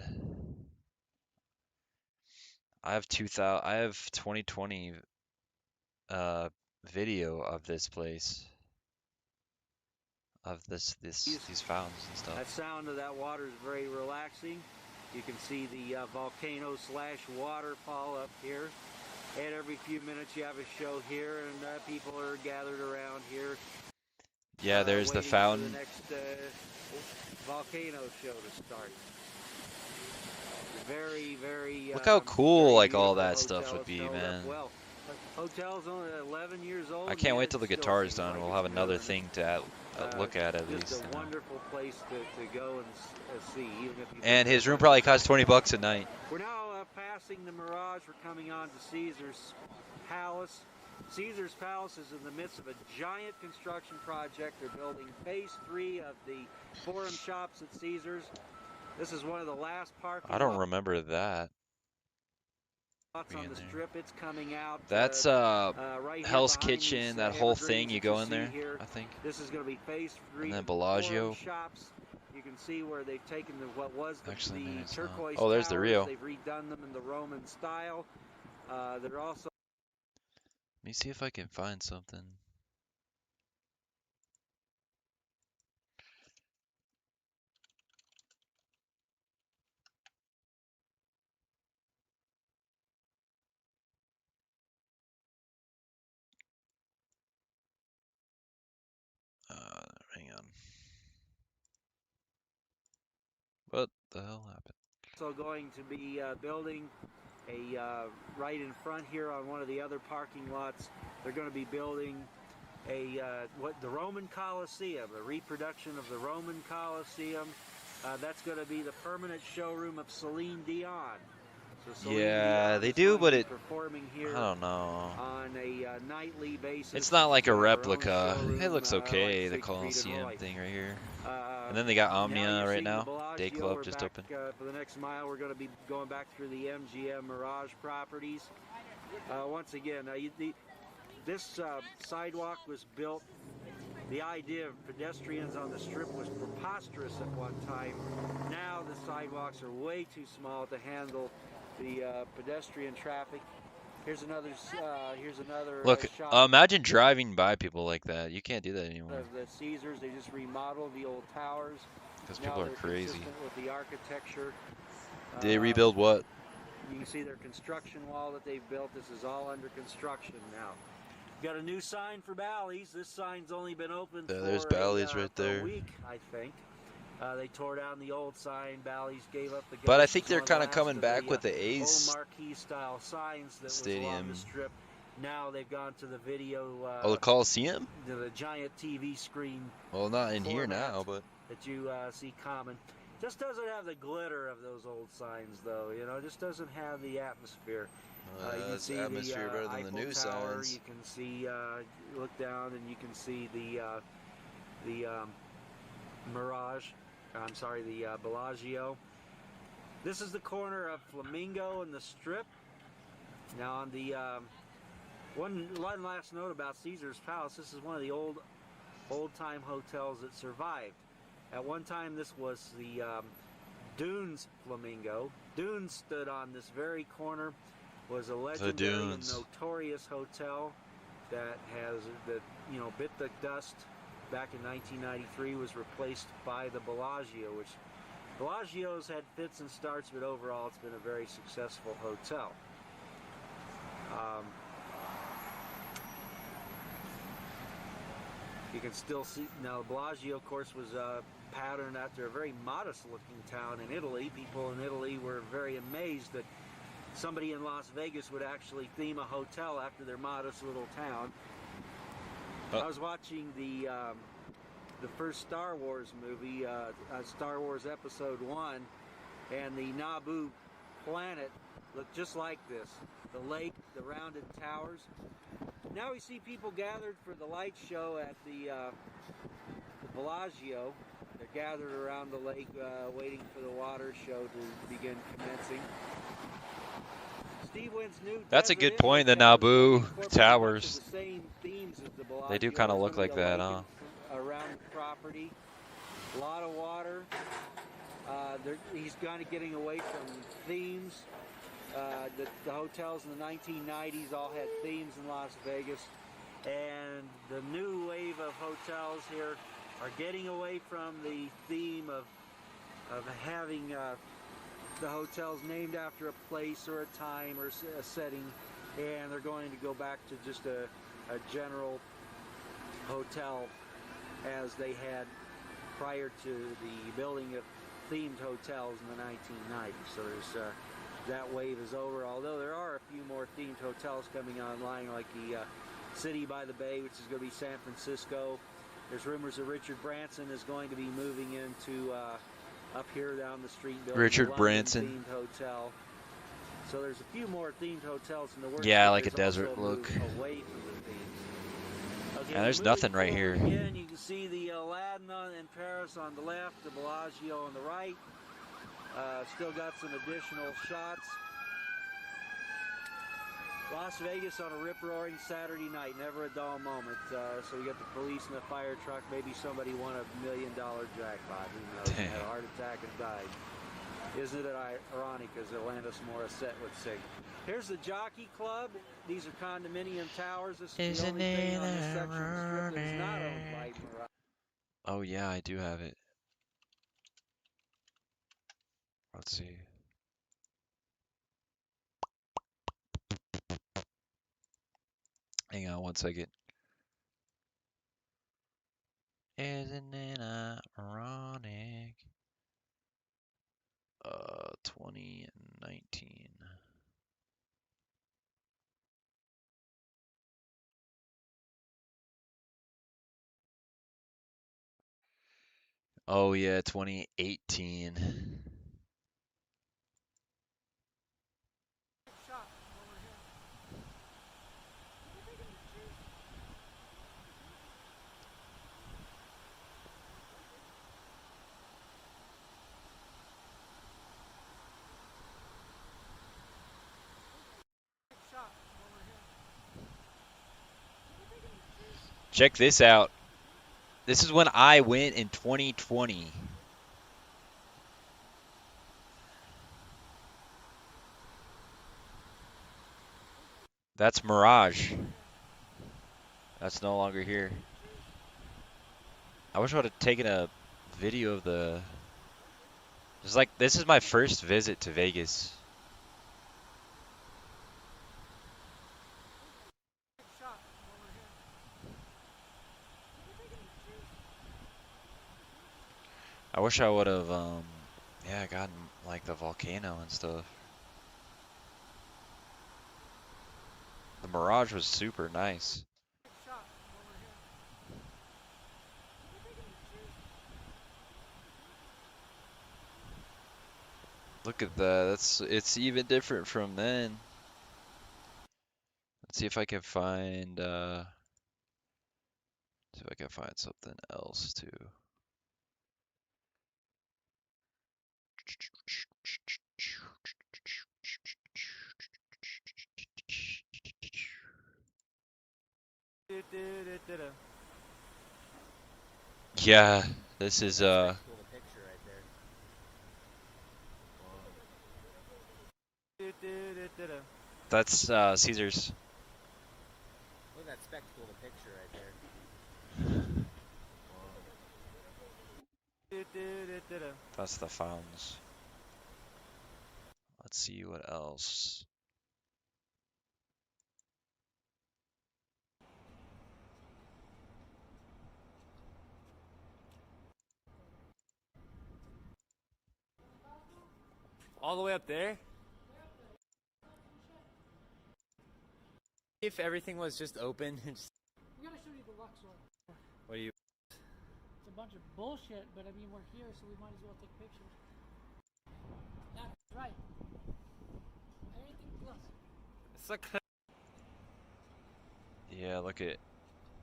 I have 2020 video of this place. Of these fountains and stuff. That sound of that water is very relaxing. You can see the volcano / waterfall up here. and every few minutes you have a show here, and people are gathered around here. Yeah, there's the waiting fountain. for the next volcano show to start. Very, very. Look how cool very like all beautiful that stuff hotel. would be, It's held up man. well. Hotel's only 11 years old. I can't wait yet till the it still guitar's seems done. like We'll it's have another new, thing to look at just least. a You know. wonderful place to go and see. Even if you've And been his there room once. probably costs $20 a night. We're now passing the Mirage. We're coming on to Caesar's Palace. Caesar's Palace is in the midst of a giant construction project. They're building phase 3 of the Forum Shops at Caesar's. This is one of the last parking I don't remember that. lots on the there. strip. It's coming out. That's right here Hell's behind these, Kitchen, that whole thing. evergreens You that go in see there, here. I think. This is going to be phase 3. And then of the Forum Bellagio. Shops. You can see where they've taken what was the Actually, maybe it's not. turquoise Oh, there's the towers. Rio. They've redone them in the Roman style. They're also Let me see if I can find something. Hang on. What the hell happened? also going to be building a right in front here on one of the other parking lots. They're going to be building a the Roman Colosseum, a reproduction of the Roman Colosseum. That's going to be the permanent showroom of Celine Dion. So Celine Yeah, Dion they is do, going to but be it. performing I here don't know. on a nightly basis. It's not like a Her own replica. showroom, It looks okay, the like Siegfried and Coliseum Roy. thing right here. And then they got Now Omnia you're right seeing the now. Bellagio. Day Club We're just back, opened. for the next mile, we're going to be going back through the MGM Mirage properties. Once again, this sidewalk was built. The idea of pedestrians on the strip was preposterous at one time. Now the sidewalks are way too small to handle the pedestrian traffic. Here's another. Look, shot imagine driving by people like that. You can't do that anymore. of the Caesars. They just remodeled the old towers. Because Now people are they're crazy. consistent with the architecture. They rebuild what? You can see their construction wall that they've built. This is all under construction now. Got a new sign for Bally's. This sign's only been open Yeah, for there's Bally's right for there. a week, I think. They tore down the old sign. Bally's gave up the ghost. But I It's think they're one of the kind of last coming of back the, with the old A's marquee-style signs that was along stadium. the strip. Now they've gone to the video. Oh, the Coliseum? The giant TV screen Well, not in here format now, but that you see common. Just doesn't have the glitter of those old signs, though. You know, just doesn't have the atmosphere. You can that's see atmosphere the better than Eiffel the new Tower. signs. You can see, you look down and you can see the Mirage. I'm sorry, the Bellagio. This is the corner of Flamingo and the Strip. Now, on the one last note about Caesar's Palace. This is one of the old-time hotels that survived. At one time, this was the Dunes Flamingo. Dunes stood on this very corner. Was a legendary and Dunes. notorious hotel that bit the dust back in 1993. Was replaced by the Bellagio, which Bellagio's had fits and starts, but overall it's been a very successful hotel. You can still see now. Bellagio, of course, was patterned after a very modest-looking town in Italy. People in Italy were very amazed that somebody in Las Vegas would actually theme a hotel after their modest little town. I was watching the first Star Wars movie, Star Wars Episode 1, and the Naboo planet looked just like this. The lake, the rounded towers. Now we see people gathered for the light show at the Bellagio. They're gathered around the lake waiting for the water show to begin commencing. Steve Wynn's new That's a Desert good point, the Inn hotel is Naboo incorporating much of towers. the same themes as the Bellagio. They do kind of There's look gonna like be a that, lake huh? around the property. A lot of water. He's kind of getting away from themes. The hotels in the 1990s all had themes in Las Vegas, and the new wave of hotels here are getting away from the theme of having the hotels named after a place or a time or a setting, and they're going to go back to just a general hotel as they had prior to the building of themed hotels in the 1990s. So there's that wave is over, although there are a few more themed hotels coming online, like the City by the Bay, which is going to be San Francisco. There's rumors that Richard Branson is going to be moving into up here down the street, building Richard a London Branson. themed hotel. So there's a few more themed hotels in the works. Yeah, but like a there's desert also a look. move away from the themes. Okay, Yeah, there's moving nothing right forward here. Again, you can see the Aladdin in Paris on the left, the Bellagio on the right. Still got some additional shots. Las Vegas on a rip-roaring Saturday night, never a dull moment. So we got the police and the fire truck. Maybe somebody won $1 million jackpot. Who knows? Damn. Had a heart attack and died. Isn't it ironic, as Alanis Morissette would sing? Here's the Jockey Club. These are condominium towers. This is the Isn't only thing it on this section of the strip that is not owned by Mirage. Oh yeah, I do have it. Let's see. Hang on one second. Isn't it ironic? 2019. Oh yeah, 2018. Check this out. This is when I went in 2020. That's Mirage. That's no longer here. I wish I would have taken a video of the... It's like, this is my first visit to Vegas. I wish I would have, yeah, gotten like the volcano and stuff. The Mirage was super nice. Look at that. It's even different from then. Let's see if I can find something else too. Yeah, this is that's Caesar's. Look at that spectacle of a picture right there. That's the fountains. Let's see what else. All the way up there? If everything was just open and just... We gotta show you the Luxor. What do you... It's a bunch of bullshit, but I mean, we're here, so we might as well take pictures. That's right. Everything plus. It's like... Yeah, look at it.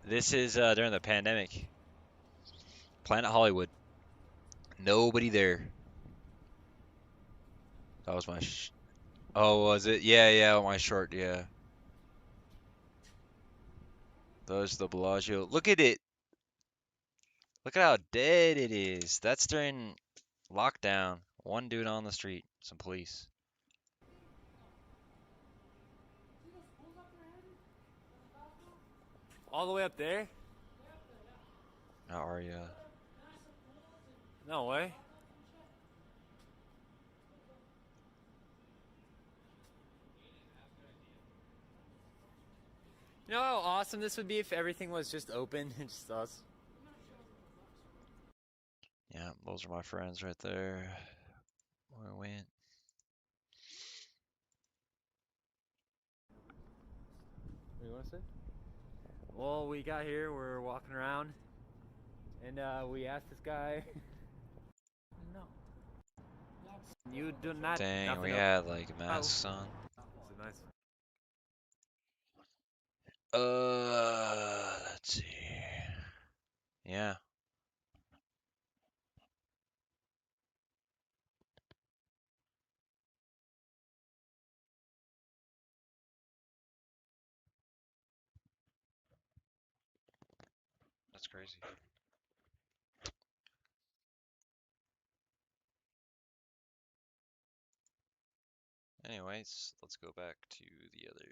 This is during the pandemic. Planet Hollywood. Nobody there. That was my oh, was it? Yeah, my short, yeah. There's the Bellagio. Look at it. Look at how dead it is. That's during lockdown. One dude on the street. Some police. All the way up there? Not Aria. No way. You know how awesome this would be if everything was just open and just us? Yeah, those are my friends right there. Where we went. What do you want to say? Well, we got here, we're walking around, and we asked this guy. No. That's You do not. Dang, nothing we else. had like masks on. This is nice. Let's see. Yeah. That's crazy. Anyways, let's go back to the other.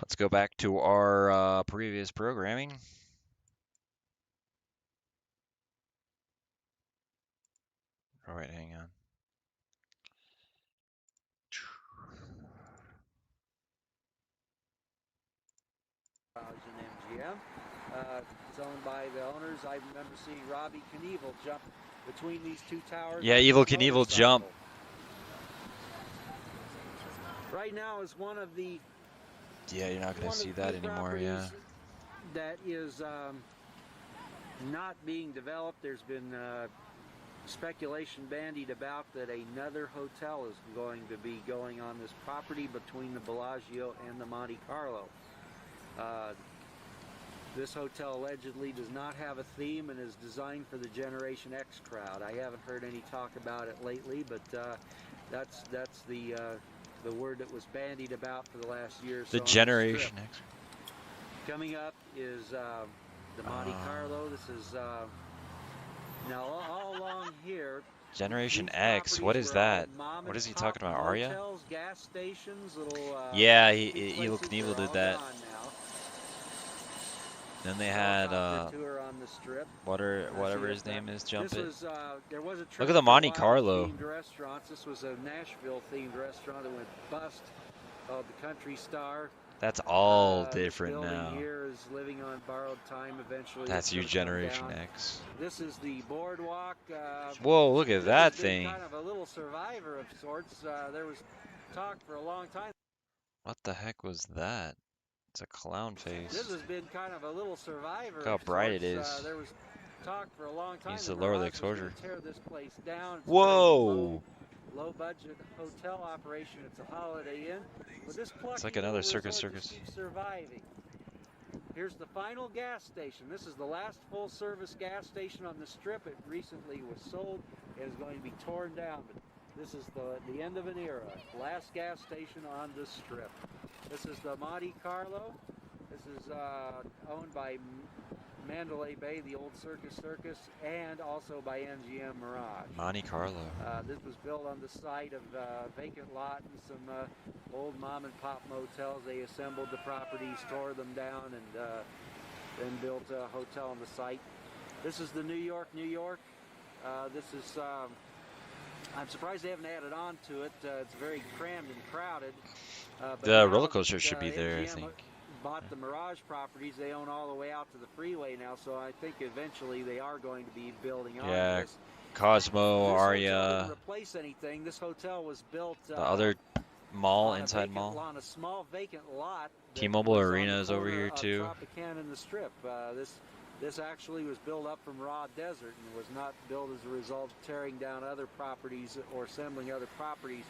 Let's go back to our previous programming. All right, hang on. In MGM. It's owned by the owners. I remember seeing Robbie Knievel jump between these two towers. Yeah, on his Evil Knievel motorcycle. jump. Right now is one of the Yeah, you're not gonna one of see the that few anymore. Yeah. properties that is not being developed. There's been speculation bandied about that another hotel is going to be going on this property between the Bellagio and the Monte Carlo. This hotel allegedly does not have a theme and is designed for the Generation X crowd. I haven't heard any talk about it lately, but that's the word that was bandied about for the last year or so. The on Generation Strip. X. Coming up is the Monte Carlo. This is now all along here. Generation these X. What properties is were all that? mom What and is he pop talking about? Arya? Hotels, gas stations, little. Yeah, boutique Evil places. Knievel They're did all that. gone now. Then they had Helicopter tour on the Strip. whatever See his if name is, jump this it. was, there was a Look at the Monte Tractor Carlo. Wild themed restaurants. This was a Nashville themed restaurant that went bust called the Country Star. That's all This different building now. here is living on borrowed time. Eventually, That's it's you, gonna come Generation down. X. This is the boardwalk. Whoa, look at This that has been thing. kind of a little survivor of sorts. There was talk for a long time. What the heck was that? It's a clown face. This has been kind of a little survivor. Look how of bright it sorts. is. There was talk for a long time. Needs that to lower the Mirage was gonna exposure. Tear this place down. It's a Whoa! very low budget hotel operation. It's a Holiday Inn. But this It's like plucky another little circus resort just keeps surviving. Here's the final gas station. This is the last full-service gas station on the Strip. It recently was sold. It is going to be torn down, but this is the end of an era. Last gas station on the Strip. This is the Monte Carlo. This is owned by Mandalay Bay, the old Circus, and also by MGM Mirage. Monte Carlo. This was built on the site of a vacant lot and some old mom and pop motels. They assembled the properties, tore them down, and then built a hotel on the site. This is the New York. This is, I'm surprised they haven't added on to it. It's very crammed and crowded. But The now roller that, coaster should be there, I MGM think. bought the Mirage properties. They own all the way out to the freeway now, so I think eventually they are going to be building on Yeah, this. Cosmo, This hotel Aria, didn't replace anything. This hotel was built the other mall, on a inside vacant mall. on a small vacant lot. that T-Mobile was on Arena the is over corner here of too. Tropicana and the Strip. This actually was built up from raw desert and was not built as a result of tearing down other properties or assembling other properties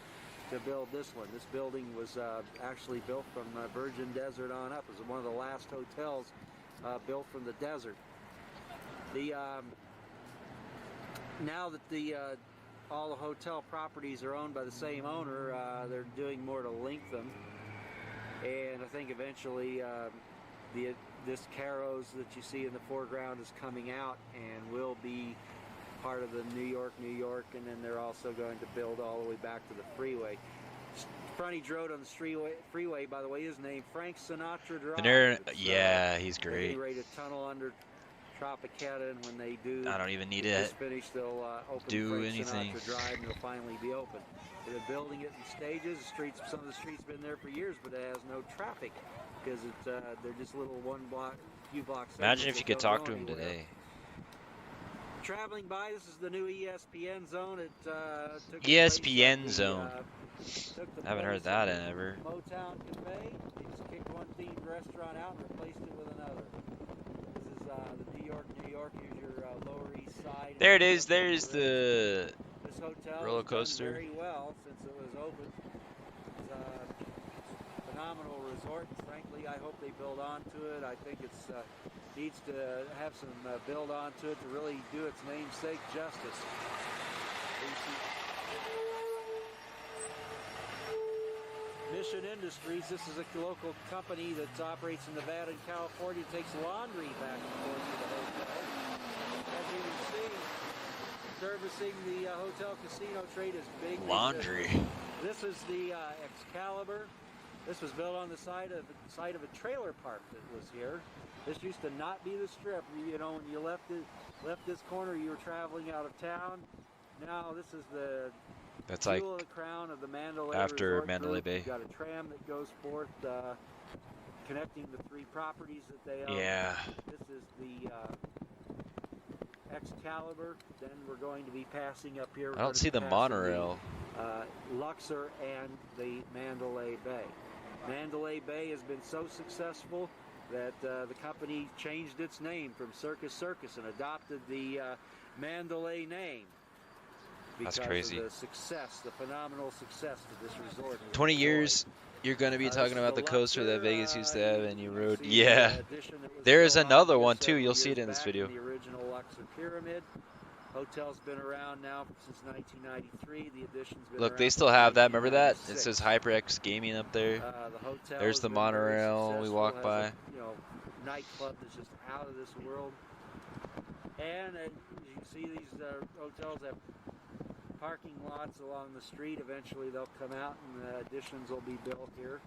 to build this one. This building was actually built from virgin desert on up. It was one of the last hotels built from the desert. The now that the all the hotel properties are owned by the same owner, they're doing more to link them, and I think eventually this Caro's that you see in the foreground is coming out and will be part of the New York, and then they're also going to build all the way back to the freeway. Frontage road on the freeway, by the way, is named Frank Sinatra Drive. And there, It's, yeah, he's at any great. rate, a tunnel under Tropicana, and when they do, I don't even need get to this finished, they'll open do Frank anything. Sinatra Drive, and it'll finally be open. They've been building it in stages. The streets, some of the streets been there for years, but it has no traffic because they're just little few blocks. Imagine if you could talk to him today. Traveling by, this is the new ESPN zone. It took the ESPN place of zone. took the Haven't heard place that of in the ever. Motown Cafe. They just kicked one themed restaurant out and replaced it with another. This is the New York. Here's your Lower East Side. There it is. There's the This hotel roller has done coaster. very well since it was open. It's a phenomenal resort. Frankly, I hope they build onto it. I think it's needs to have some build onto it to really do its namesake justice. Mission Industries, this is a local company that operates in Nevada and California, takes laundry back and forth to the hotel. As you can see, servicing the hotel casino trade is big. Laundry. This is the Excalibur. This was built on the side of a trailer park that was here. This used to not be the Strip. You know, when you left this corner, you were traveling out of town. Now this is the That's jewel like of the crown of the Mandalay after Resort Mandalay Group. Bay. You've got a tram that goes forth, connecting the three properties that they own. Yeah. This is the Excalibur. Then we're going to be passing up here. I don't see the monorail. Luxor and the Mandalay Bay. Mandalay Bay has been so successful that the company changed its name from Circus Circus and adopted the Mandalay name. That's Because crazy. of the success, the phenomenal success that this resort has 20 enjoyed. years, you're going to be This talking is about the coaster that Luxor, Vegas used to have and you can rode. see Yeah. the addition that was There is built on another here one too. several You'll see it years in this back video. The original Luxor Pyramid. Hotel's been around now since 1993. The addition's been Look, around they still since have that. Remember that? It 1996. says HyperX Gaming up there. The hotel There's has the been very monorail we successful, walk has by. a, nightclub that's just out of this world. And as you can see, these hotels have parking lots along the street. Eventually they'll come out and additions will be built here.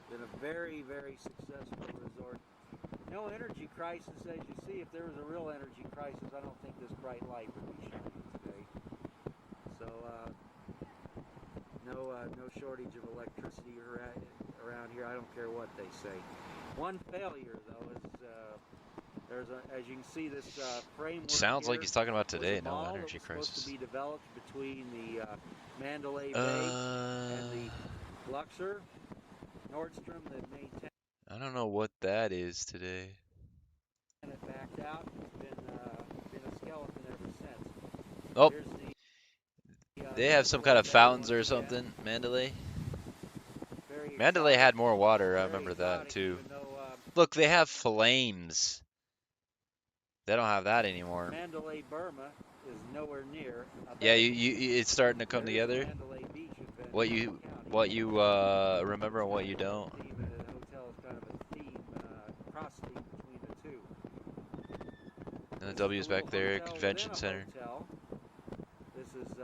Been a very, very successful resort. No energy crisis, as you see. If there was a real energy crisis, I don't think this bright light would be shining today. So, no shortage of electricity around here. I don't care what they say. One failure, though, is as you can see, this framework. Sounds like here he's talking about was a today. No mall that energy was supposed crisis. to be developed between the Mandalay Bay and the Luxor. Nordstrom that maintained I don't know what that is today. it backed out. It's been a skeleton ever since. Oh, Here's the, they have some kind of fountains or something. Mandalay. Very Mandalay exotic, had more water. I very remember that exotic, too. even though, Look, they have flames. They don't have that anymore. Mandalay Burma is nowhere near. Yeah, it's starting to come There is together. Mandalay Beach in Ventura What you remember and what you don't. The hotel is kind of a theme, cross theme between the two. And the This is W's a little back there, hotel convention within a center. hotel. This is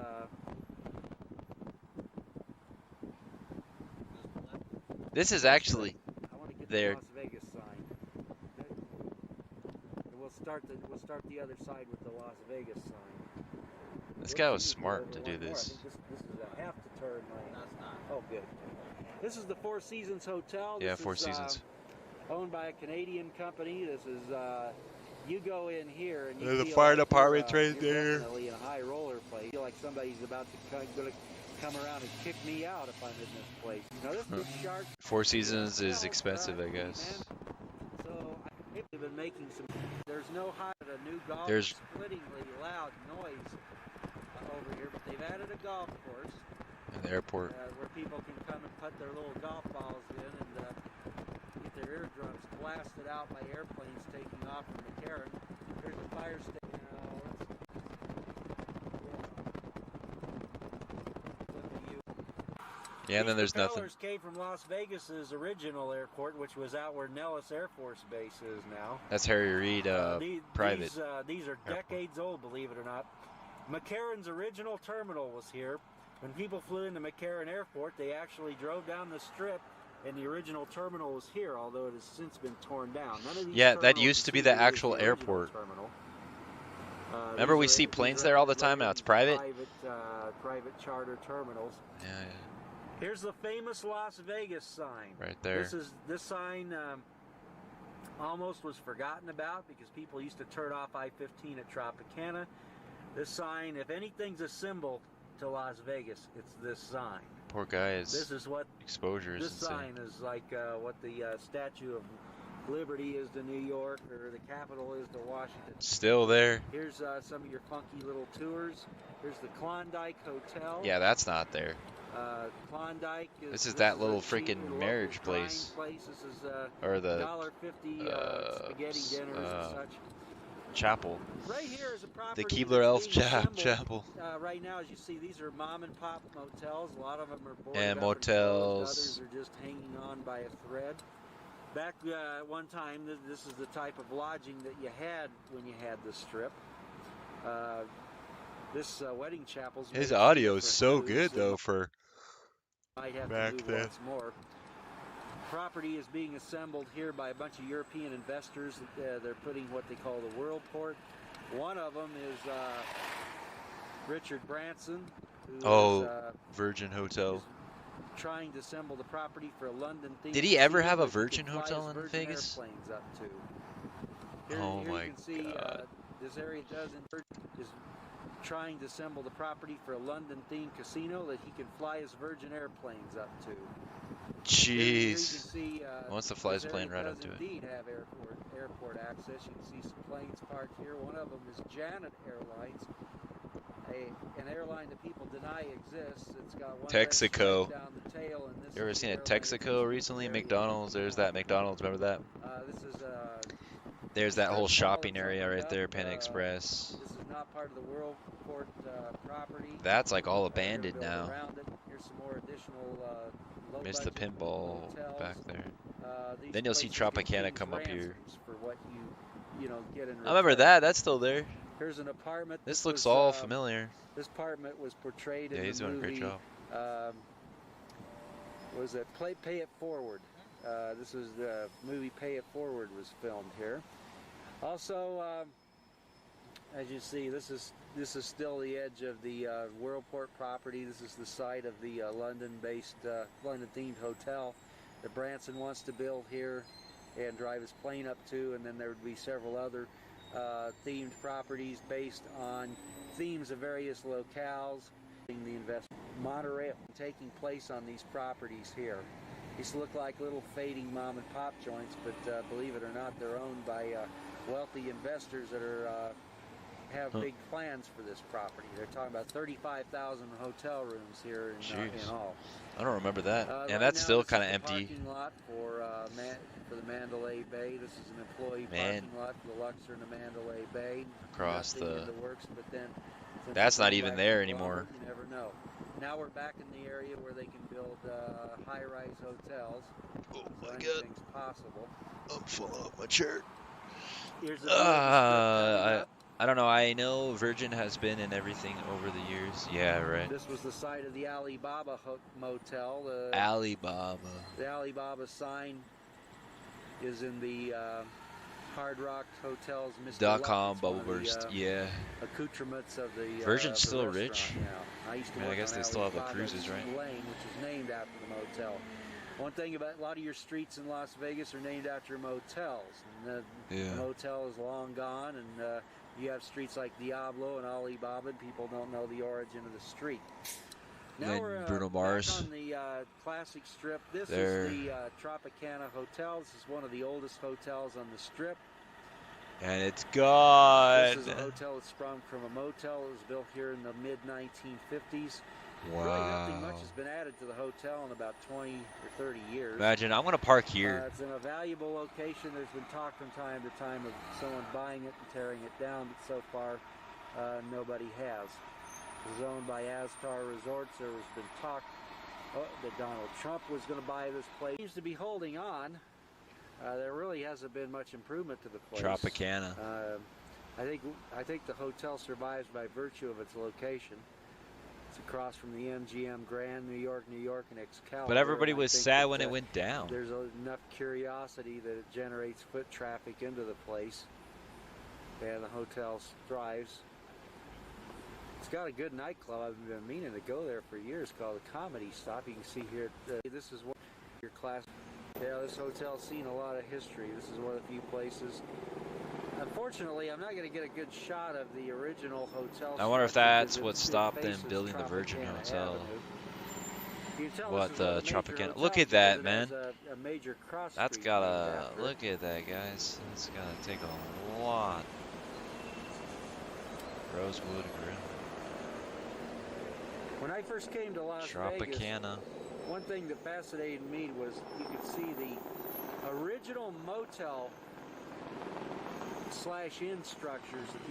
This is actually I want to get there. the Las Vegas sign. We'll start the other side with the Las Vegas sign. This guy was smart to do One more. I this. think this is a half to turn lane. That's not. Oh, good. This is the Four Seasons Hotel. Yeah, This Four is, Seasons. Owned by a Canadian company. This is you go in here and you There's the feel fire like department's you're, right there. Definitely in a high roller place. I feel like somebody's about to come around and kick me out if I'm in this place. Now this is shark. Four Seasons is expensive, I guess. So they've been making some. There's no high a new golf There's- splittingly loud noise over here, but they've added a golf course In the airport. where people can come and put their little golf balls in and get their eardrums blasted out by airplanes taking off from McCarran. Here's the fire station. Yeah, and then there's nothing. Propellers came from Las Vegas's original airport, which was out where Nellis Air Force Base is now. That's Harry Reid private. These are decades old, believe it or not. McCarran's original terminal was here. When people flew into McCarran Airport, they actually drove down the strip And the original terminal was here, although it has since been torn down. None of these Yeah, that terminals used to be you the see here is actual original airport. terminal. Remember we These see are- planes these there are all the time, now it's private? Private charter terminals. Yeah, yeah. Here's the famous Las Vegas sign. Right there. This sign almost was forgotten about because people used to turn off I-15 at Tropicana. This sign, if anything's a symbol to Las Vegas, it's this sign. Poor guy, This his is what exposure is this insane. sign is like. What the Statue of Liberty is to New York, or the Capitol is to Washington. Still there. Here's some of your funky little tours. Here's the Klondike Hotel. Yeah, that's not there. Klondike is. This is that a little cheap freaking local marriage dine place. This is Or the $1.50 spaghetti dinners and such. chapel. Right here is a property. The Keebler Elf that's being assembled. Chapel. Right now, as you see, these are mom and pop motels. A lot of them are boarded And up motels. closed. Others are just hanging on by a thread. Back one time, this is the type of lodging that you had when you had the strip. This wedding chapel's His made audio for is so cruise, good and though for might have back to move then. once more. Property is being assembled here by a bunch of European investors. They're putting what they call the Worldport. One of them is Richard Branson, who is, Virgin Hotel. trying to assemble the property for a London theme. Did he ever casino have a that he Virgin could fly Hotel his in Virgin Vegas? airplanes up to. Oh Here my you can see, God. this area is trying to assemble the property for a London themed casino that he can fly his Virgin airplanes up to. Here you can Jeez. see, Wants to fly his this plane area right up does to it. indeed have airport access. You can see some planes parked here. One of them is Janet Airlines, an airline that people deny exists. It's got one red Texaco. stripe down the tail, and this You ever is seen the a airline that Texaco comes recently? from the area. McDonald's. There's that McDonald's. Remember that? This is There's that whole strip mall shopping that's area opened right up. there, Panda Express. This is not part of the Worldport property. That's like all They're gonna abandoned build now. around it. Here's some more additional Missed the low-budget pinball hotels. back there. These Then you'll see places get Tropicana king's come up here. ransoms for what you know, get in I remember return. that. That's still there. Here's an apartment. This looks was, all familiar. This apartment was portrayed Yeah, in he's the doing a movie. great job. Was it Pay It Forward? This is the movie Pay It Forward was filmed here. Also, as you see, this is still the edge of the Worldport property. This is the site of the London-based, London-themed hotel that Branson wants to build here and drive his plane up to, and then there would be several other themed properties based on themes of various locales. The investment monorail taking place on these properties here. These look like little fading mom and pop joints, but believe it or not, they're owned by wealthy investors that are have big plans for this property. They're talking about 35,000 hotel rooms here in all. I don't remember that. Right And that's now, still this is kind of the empty. Parking lot for the Mandalay Bay. This is an employee Man. parking lot for the Luxor and the Mandalay Bay. Across Nothing the- in the works, but then since That's it's not owned even by there Big anymore. Robert, you never know. Now we're back in the area where they can build high-rise hotels. Oh So my God. anything's possible. I'm full of my shirt. Here's a view of the strip coming up. I don't know. I know Virgin has been in everything over the years. Yeah, right. This was the site of the Alibaba Motel. Alibaba. The Alibaba sign is in the Hard Rock Hotels. Mr. .com Luck. It's bubble one of the, burst. Yeah. accoutrements of the Virgin's the still restaurant rich. now. I used to I mean, I work guess on they still have the Alibaba's cruises, right? Lane, which is named after the motel. One thing about a lot of your streets in Las Vegas are named after motels. And the Yeah. motel is long gone, and you have streets like Diablo and Alibaba, and people don't know the origin of the street. Now And we're Bruno back Mars. on the classic strip. This There. is the Tropicana Hotel. This is one of the oldest hotels on the strip. And it's gone. This is a hotel that sprung from a motel. It was built here in the mid-1950s. Wow. Really nothing much has been added to the hotel in about 20 or 30 years. Imagine, I'm going to park here. It's in a valuable location. There's been talk from time to time of someone buying it and tearing it down, but so far nobody has. It was owned by Aztar Resorts. There has been talk that Donald Trump was going to buy this place. Seems to be holding on. There really hasn't been much improvement to the place. Tropicana. I think the hotel survives by virtue of its location. It's across from the MGM Grand, New York, and Excalibur. But everybody and I was think sad that, when it went down. There's enough curiosity that it generates foot traffic into the place, and the hotel thrives. It's got a good nightclub. I've been meaning to go there for years, called the Comedy Stop. You can see here, this is one of your class. Yeah, this hotel's seen a lot of history. This is one of the few places. Unfortunately, I'm not going to get a good shot of the original hotel. I wonder if structure that's because what it stopped them faces building the Virgin Tropicana Hotel. Avenue. You can tell What, this is one the of major Tropicana? hotels Look at because that, it man. has a major cross That's street gotta, named after it. look at that, guys. That's gotta take a lot. Rosewood Grill. When I first came to Las Vegas, Tropicana. one thing that fascinated me was you could see the original motel / inn structures that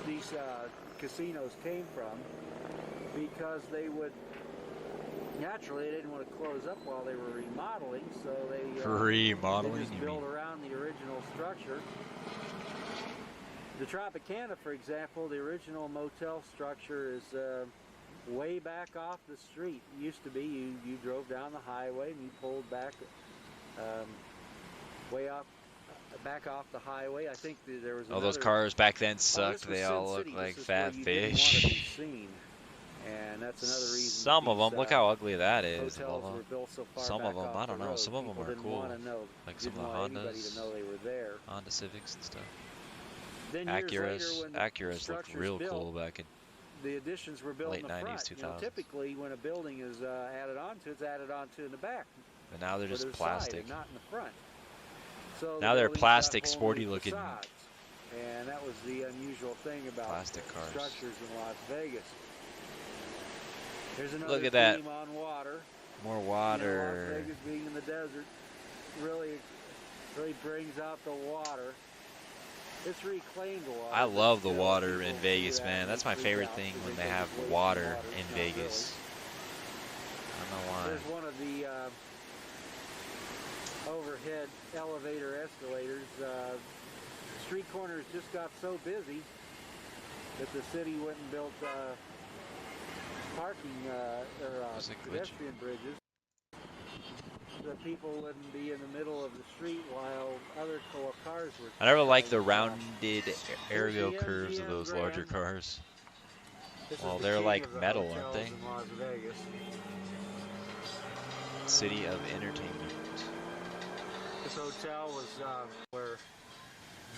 these casinos came from, because they would naturally they didn't want to close up while they were remodeling, so they Remodeling, just you built mean? around the original structure. The Tropicana, for example, the original motel structure is way back off the street. It used to be you drove down the highway and you pulled back way off back off the highway. I think there was All those another- cars back then Oh, sucked. this was They Sin all looked City. like This is where fat you didn't want to be fish. seen. And that's another reason Some of these, them, look how ugly that is. hotels Bubba. were built so far Some back of them, off I don't the know. road. Some of them People are didn't cool. want to know, Like some didn't of the want anybody Hondas. to know they were there. Honda Civics and stuff. Then years Acuras. later, when the Acuras looked structure's real built, cool back in. the additions were built late in the 90s, front. You know, 2000s. typically, when a building is added onto, it's added onto in the back. But now they're or just to the side plastic. and not in the front. So Now the they're building's plastic, got whole sporty new looking facades. And that was the unusual thing about plastic cars. structures in Las Vegas. There's another Look at that. theme on water. More You know, water. Las Vegas being in the desert really brings out the water. It's reclaimed water. I love the but still water people in Vegas, do man. that That's and my freak favorite out thing because when they they think have it's wasting water It's in not Vegas. I don't know why. There's one of the overhead elevator escalators. Street corners just got so busy that the city went and built parking Was it glitchy? pedestrian bridges so that people wouldn't be in the middle of the street while other cars were. I never liked the driving by. rounded aerial the curves of MGM those larger Grand. cars. This is Well, the they're king like of the metal, aren't hotels they? in Las Vegas. City of Entertainment. This hotel was where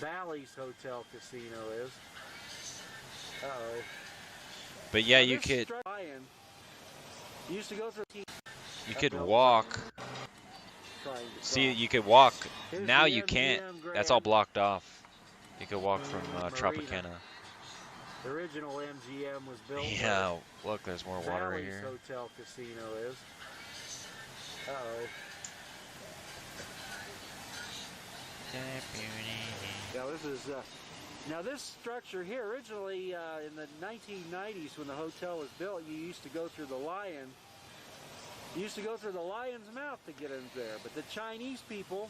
Bally's Hotel Casino is. Uh-oh. But yeah, Now, you this could you used to go through walk. trying to See, cross. you could walk. Here's Now the you can't. MGM That's all Grand. blocked off. You could walk from Marina. Tropicana. The original MGM was built Yeah, look, there's more where water right Bally's here. Hotel Casino is. Uh-oh. Now this structure here, originally in the 1990s when the hotel was built, you used to go through the Lion. You used to go through the Lion's Mouth to get in there, but the Chinese people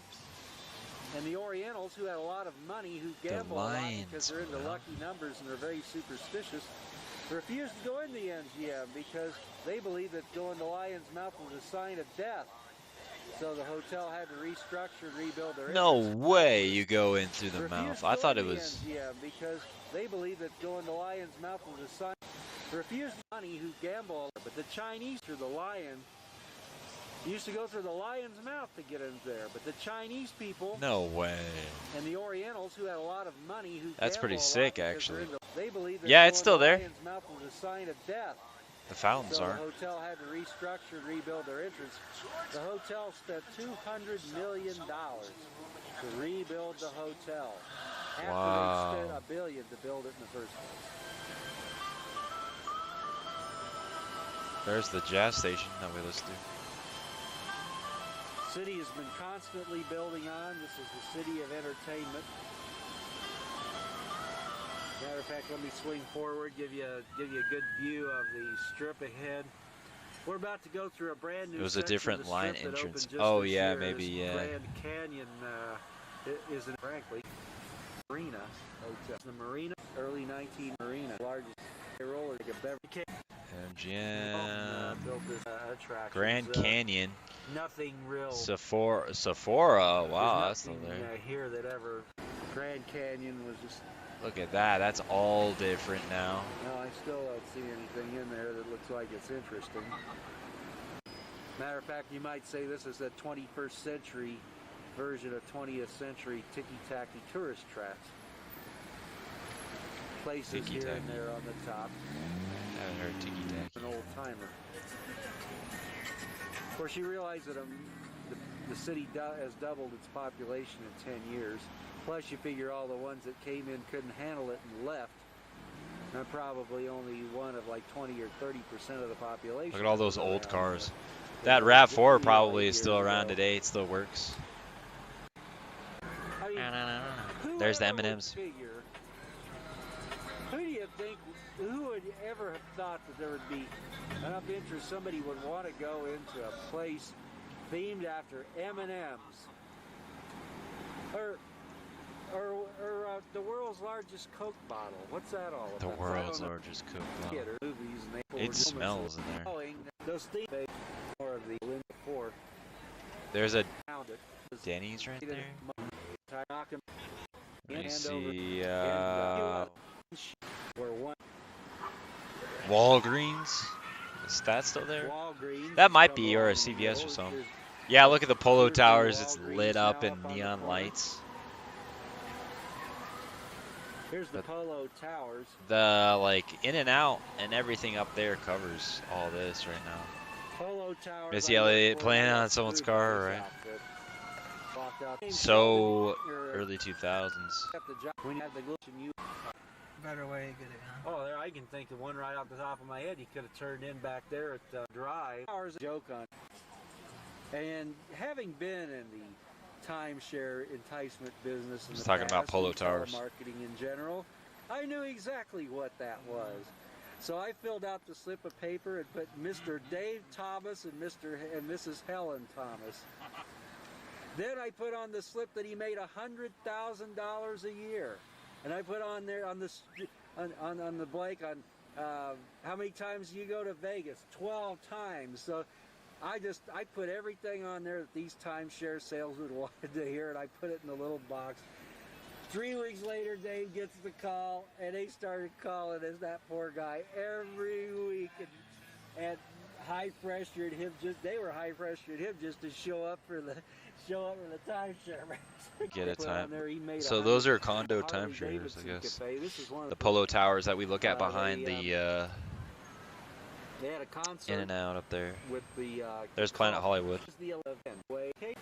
and the Orientals who had a lot of money, who gamble a lot because they're into Lion's Mouth. lucky numbers and they're very superstitious, refused to go in the MGM because they believed that going to Lion's Mouth was a sign of death. So the hotel had to restructure and rebuild their No entrance. way you go in through the Refused mouth. to I go thought in it the was. MGM because they believed that going to Lion's Mouth was a sign. Refused money who gamble, but the Chinese through the Lion. You used to go through the Lion's Mouth to get in there, but the Chinese people No way. and the Orientals who had a lot of money who That's pretty gamble a lot sick, because actually. they're into- they believed that Yeah, going it's still to there. Lion's Mouth was a sign of death. The fountains So are. the hotel had to restructure and rebuild their entrance. The hotel spent $200 million to rebuild the hotel after Wow. they spent $1 billion to build it in the first place. There's the jazz station that we listen to. City has been constantly building on. This is the city of entertainment. Matter of fact, let me swing forward, give you a good view of the strip ahead. We're about to go through a brand new. It was a section of different the line strip that entrance. opened just Oh, this yeah, year. maybe, This yeah. Grand Canyon isn't frankly Marina Hotel. The Marina, early 19 Marina, largest roller MGM. built this attraction. Grand Canyon. Nothing real. Sephora. There's Wow, that's still nothing, there. here that ever. Grand Canyon was just. Look at that. That's all different now. No, I still don't see anything in there that looks like it's interesting. Matter of fact, you might say this is a 21st century version of 20th century ticky-tacky tourist traps. Places here and there on the top. I haven't heard tiki tacky. An old timer. Of course, you realize that the city has doubled its population in 10 years. Plus, you figure all the ones that came in couldn't handle it and left. And probably only one of like 20 or 30% of the population. Look at all those old cars. That RAV4 probably is still around today. It still works. I mean, There's the whoever would M&Ms. figure- Who do you think? Who would ever have thought that there would be enough interest? Somebody would want to go into a place themed after M&Ms, or the world's largest Coke bottle. What's that all about? The world's largest Coke bottle. Movies and they It smells in there. Those things more of the Linda 4. There's a Found it. Denny's right there. Knock 'em Let me hand see. Where one Walgreens. Is that still there? Walgreens That might come be, or a along and CVS or goes. something. There's- Yeah, look at the Polo Here's the Towers. It's Walgreens lit up now in up on the neon corner. lights. Here's the But- Polo Towers. The like In and Out and everything up there covers all this right now. Polo Towers. Missy I looked Elliott for playing that on someone's blue car, face right? outfit. Walked out. So You're early 2000s. at the job when you had the glitch and you. Better way to get it, huh? Oh, there I can think of one right off the top of my head. You could have turned in back there at Drive. Hours a joke on. And having been in the timeshare enticement business in Just the talking about past, Polo and Towers. marketing in general, I knew exactly what that was. So I filled out the slip of paper and put Mr. Dave Thomas and Mrs. Helen Thomas. Then I put on the slip that he made $100,000 a year, and I put on there on the blank on how many times you go to Vegas? 12 times. So I put everything on there that these timeshare salesmen wanted to hear, and I put it in a little box. 3 weeks later, Dave gets the call, and they started calling us, that poor guy, every week, and high pressured him. They were high pressured him just to show up for the timeshare. Get a Put on time. there, he made So 100 those are condo Harley timeshares, Davidson I guess. Cafe. This is one of The Polo Towers that we look at they, behind the They had a concert In and Out up there. with the. There's Planet Hollywood. The event.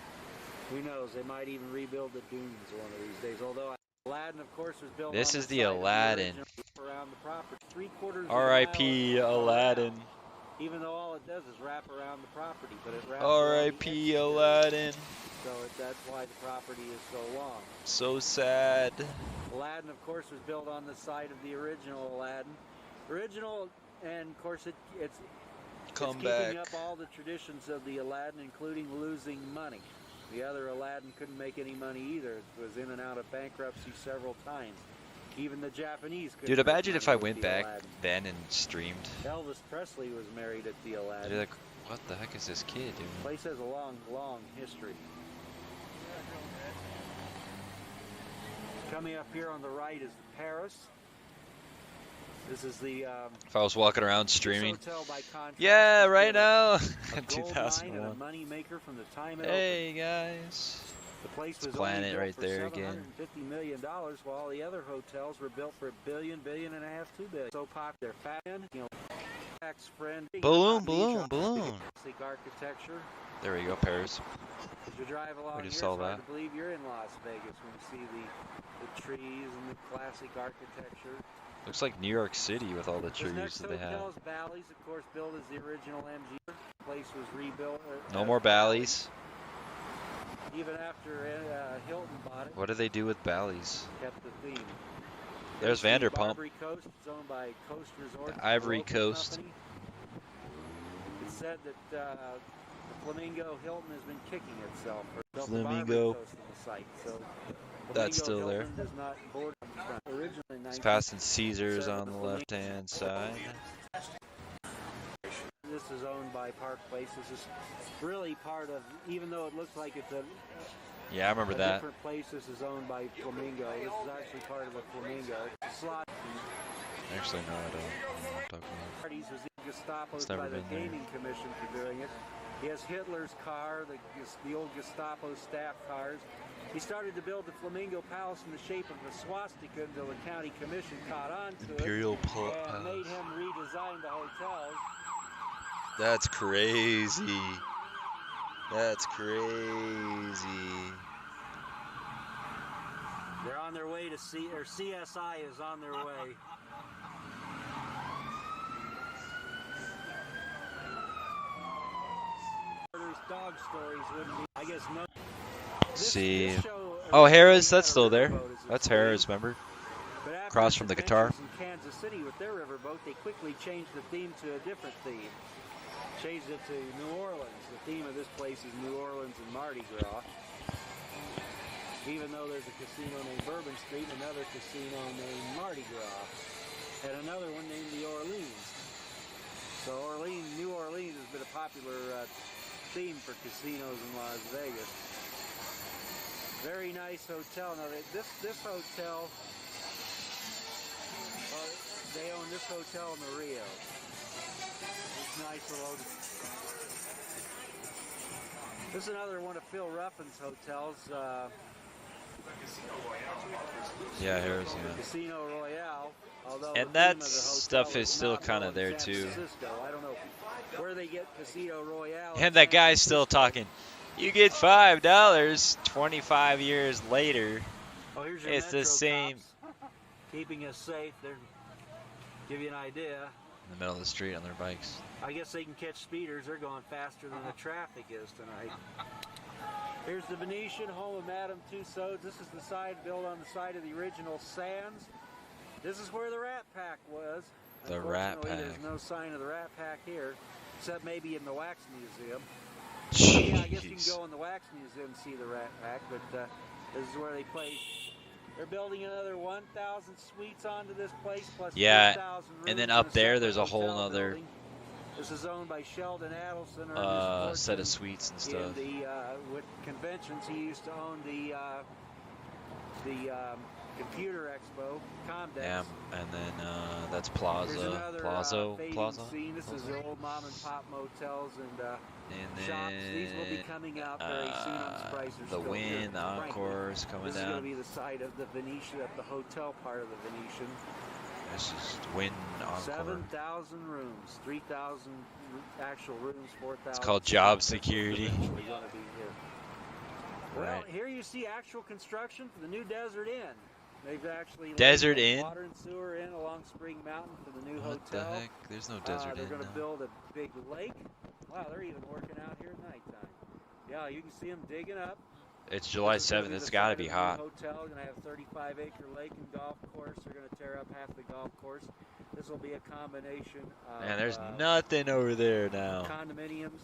Who knows? They might even rebuild the dunes one of these days. Although Aladdin, of course, was built. This on is the the site of Aladdin. original around the property. 3/4 of a R.I.P. mile Aladdin. around. Even though all it does is wrap around the property, but it wraps R.I.P. around the Aladdin. exterior, so that's why the property is so long. So sad. Aladdin, of course, was built on the site of the original Aladdin. Original, and of course, it's Come keeping back. up all the traditions of the Aladdin, including losing money. The other Aladdin couldn't make any money either. It was in and out of bankruptcy several times. Even the Japanese couldn't. Dude, make imagine if I money with went the back Aladdin. then and streamed. Elvis Presley was married at the I'd Aladdin. be like, what the heck is this kid doing? The place has a long, long history. Coming up here on the right is Paris. This is the If I was walking around this streaming. hotel by contrast Yeah, has right been now. a gold mine and a 2001. money maker from the time it Hey guys. opened. The place It's was Planet only built right for there again. $750 million, while the other hotels were built for $1 billion, $1.5 billion, $2 billion. So popular, fan, tax friend. Balloon, Classic balloon. architecture. There we go, Paris. As you drive along We here, just it's saw hard that. to believe you're in Las Vegas when you see the trees and the classic architecture. Looks like New York City with all the This trees next that they have. hotel is Bally's, of course, built as the original MG. The place was rebuilt. No more Bally's. Even after Hilton bought it, What do they do with Bally's? kept the theme. There's Here's the Vanderpump. Barbary Coast. It's owned by Coast Resort. The Ivory a local Coast. company. It's said that the Flamingo Hilton has been kicking itself. Or built the Barbary Flamingo. Coast on the site. So That's still Flamingo there. Hilton does not border the front. Originally in It's 19 passing Caesars on the left-hand side. This is owned by Park Place. This is really part of, even though it looks like it's a Yeah, I remember that. different place, this is owned by Flamingo. This is actually part of the Flamingo. It's a slot. Actually, no, I don't. I'm talking about. Parties was Gestapo's It's never by the been there. Gaming Commission for doing it. He has Hitler's car, the old Gestapo staff cars. He started to build the Flamingo Palace in the shape of a swastika until the county commission caught on to Imperial it and Palace. made him redesign the hotels. That's crazy. That's crazy. They're on their way to CSI is on their way. Dog stories wouldn't be, I guess no. See. This show Oh, Harrah's, originally that's had a still there. riverboat as its That's theme, Harrah's, remember? but after Across its from the guitar. adventures in Kansas City with their riverboat, they quickly changed the theme to a different theme. Changed it to New Orleans. The theme of this place is New Orleans and Mardi Gras. Even though there's a casino named Bourbon Street, another casino named Mardi Gras, and another one named the Orleans. So New Orleans has been a popular theme for casinos in Las Vegas. Very nice hotel. Now this hotel, they own this hotel in the Rio. It's nice little. This is another one of Phil Ruffin's hotels. Yeah, Harrah's, yeah. Casino Royale. Although And the that theme of the hotel stuff is still not kinda known there, in San too. Francisco. I don't know where they get Casino Royale. in And that San guy's still Francisco. talking. You get $5 25 years later. Oh, here's your It's the Metro same. cops, keeping us safe. They're give you an idea. In the middle of the street on their bikes. I guess they can catch speeders. They're going faster than the traffic is tonight. Here's the Venetian, home of Madame Tussauds. This is the side built on the side of the original Sands. This is where the Rat Pack was. The Rat Unfortunately, Pack. There's no sign of the Rat Pack here, except maybe in the Wax Museum. Yeah, I guess you can Jeez. go in the Wax Museum and see the Rat Pack, but this is where they play. They're building another 1,000 suites onto this place, plus Yeah, 3,000 rooms and then in up a there, separate there's a whole hotel nother building. This is owned by Sheldon Adelson. earned his set fortune of suites and in stuff. the with conventions. He used to own the Computer Expo, Comdex. Yeah, and then that's Here's Plaza. another fading Plaza? scene. This is the old mom and pop motels and And shops. These will be then coming out very soon on Spicer's. the Wynn, the Encore is coming This is going to down. be the site of the Venetian, of the hotel part of the Venetian. This is Wynn Encore. 7,000 rooms, 3,000 actual rooms, 4,000. It's called job security. Eventually gonna be here. Well, Right. here you see actual construction for the new Desert Inn. They've actually laid Desert the Inn? water and sewer in along Spring Mountain for the new What the hotel. heck? There's no desert They're in going to now. build a big lake. Wow, they're even working out here at nighttime. Yeah, you can see them digging up. It's July This is gonna 7th. be It's the got to site be of the new hot. Hotel going to have 35-acre lake and golf course. They're going to tear up half the golf course. This will be a combination of Man, there's nothing over there now. condominiums,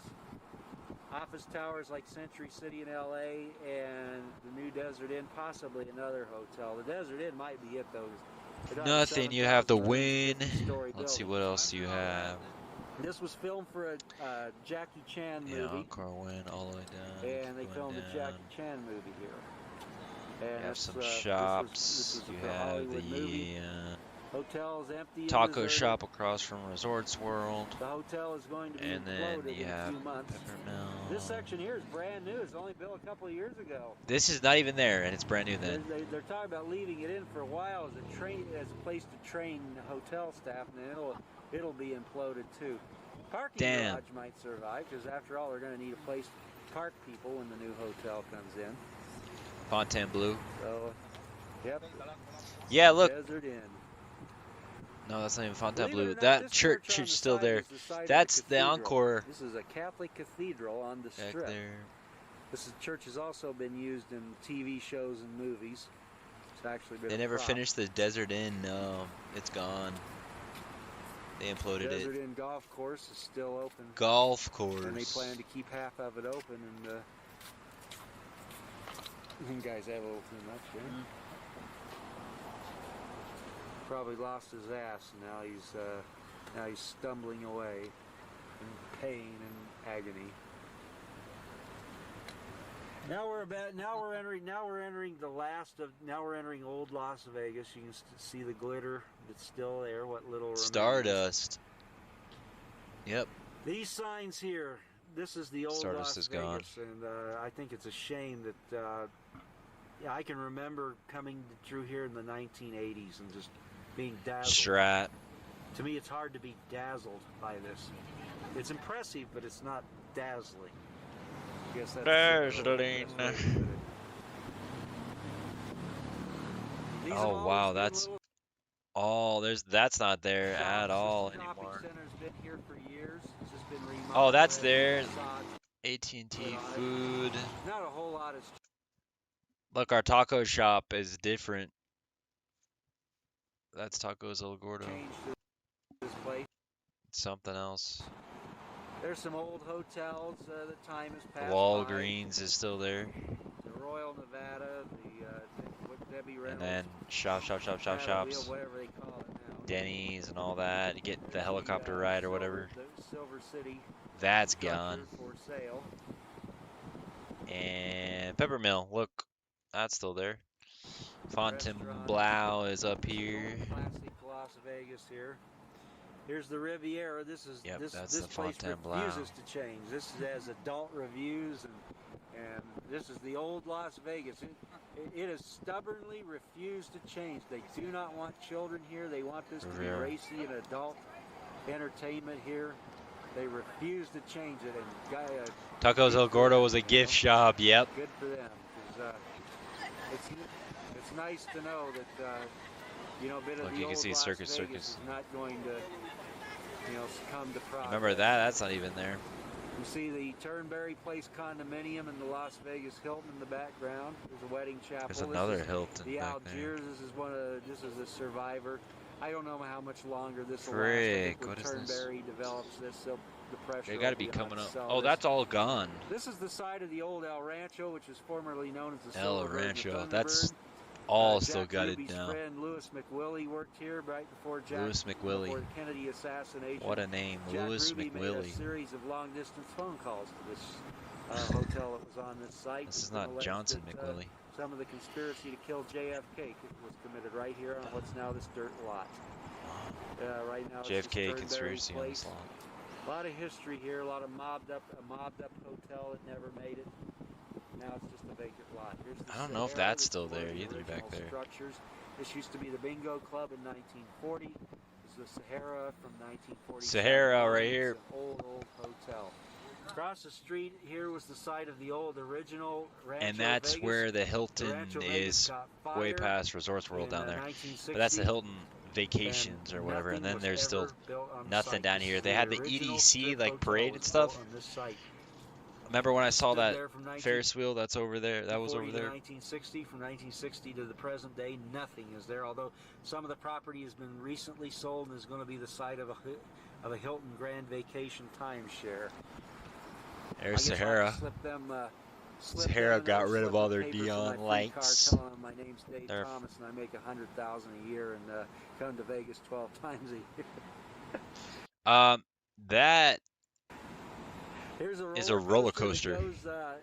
office towers like Century City in LA, and the new Desert Inn, possibly another hotel. The Desert Inn might be it though. They don't have Nothing. You have the 7,000 Wynn. 50-story Let's see building. what else do you have. This was filmed for a Jackie Chan movie. Yeah, Encore Wynn all the way down. And they going filmed down. a Jackie Chan movie here. And You have it's, some this was shops. a You have Hollywood movie. the Hotel's empty and taco deserted. shop across from Resorts World. The hotel is going to be And then imploded you in a have few months. Peppermill. This section here is brand new. It's only built a couple of years ago. This is not even there, and it's brand new then. They're talking about leaving it in for a while as a place to train hotel staff, and then it'll be imploded too. Parking Damn. garage might survive because after all, they're going to need a place to park people when the new hotel comes in. Fontainebleau. So, yep. Yeah, look. Desert Inn. No, that's not even Believe it Fontainebleau. or not, That this church on is the still side there. is the site of That's the cathedral. Encore This is a Catholic cathedral on the back strip. there. This church has also been used in TV shows and movies. It's actually been They a never prop. finished the Desert Inn. No, it's gone. They imploded Desert it. Inn Golf Course is still open. Golf course. And they plan to keep half of it open. And You guys have a little too much, yeah? Probably lost his ass. Now he's stumbling away in pain and agony. Now we're entering old Las Vegas. You can see the glitter that's still there. What little remains. Stardust. Yep. These signs here. This is the old Stardust Las is Vegas, gone. and I think it's a shame that. Yeah, I can remember coming through here in the 1980s and just being dazzled. Strat. To me, it's hard to be dazzled by this. It's impressive, but it's not dazzling. I guess that's Dazzling. Oh wow, that's all. That's not there at all anymore. Oh, that's there. AT&T food. Not a whole lot has. Look, our taco shop is different. That's Tacos El Gordo. Changed this place. It's something else. There's some old hotels that time has passed. Walgreens is still there. The Royal Nevada, the Debbie Reynolds. And then shops. Whatever they call it now. Denny's and all that. You get the helicopter ride or whatever. The Silver City. That's gone. For sale. And Peppermill, look, that's still there. Fontainebleau is up here. Classic Las Vegas here. Here's the Riviera. This that's this the place Fontainebleau. refuses to change. This has adult reviews, and this is the old Las Vegas. It has stubbornly refused to change. They do not want children here. They want this to be racy and adult entertainment here. They refuse to change it. And Tacos El Gordo was a gift shop. Yep. Good for them. 'Cause, it's nice to know that a bit of Look, the you can old see Las Circus Vegas is not going to succumb to progress. Remember that? That's not even there. You see the Turnberry Place condominium and the Las Vegas Hilton in the background. There's a wedding chapel. There's another Hilton the back Algiers. This is a Survivor. I don't know how much longer this will Frick, last. what is this? Turnberry develops this, the pressure. They got to be coming up. Oh, that's all gone. This is the side of the old El Rancho, which is formerly known as the El Silver Bird Rancho. Thunderbird. That's all Jack still gutted Ruby's now. friend Louis McWillie worked here right before Louis McWillie. before the Kennedy assassination. What a name, Jack Louis Ruby made a McWillie. series of long-distance phone calls to this hotel that was on this site. This is It's not alleged Johnson that, McWillie. Some of the conspiracy to kill JFK was committed right here on what's now this dirt lot. Right now, JFK it's conspiracy on this lot. A lot of history here. A lot of mobbed up hotel that never made it. Now it's just a vacant lot. Here's the I don't know if Sahara. that's This still is one of there the either back original there. Structures. This used to be the Bingo Club in 1940. This is the Sahara from 1940. Sahara right here. It's an old hotel. Across the street here was the site of the old original Rancho And that's Vegas. where the Hilton Rancho Vegas is, got way fired past Resorts World in, down there. 1960, But that's the Hilton Vacations or whatever. And then was there's still ever built on the nothing site. down This here. is They had the original EDC strip like hotel parade was and stuff. built on this site. Remember when I saw Stood that there from 19 Ferris wheel that's over there? That was 40 over to there. 1960. From 1960 to the present day, nothing is there. Although some of the property has been recently sold and is going to be the site of a Hilton Grand Vacation timeshare. There's Sahara. Sahara got rid of all their neon lights. Telling them my name's Dave They're- Thomas and I make $100,000 a year and come to Vegas 12 times a year. That Here's is a roller coaster.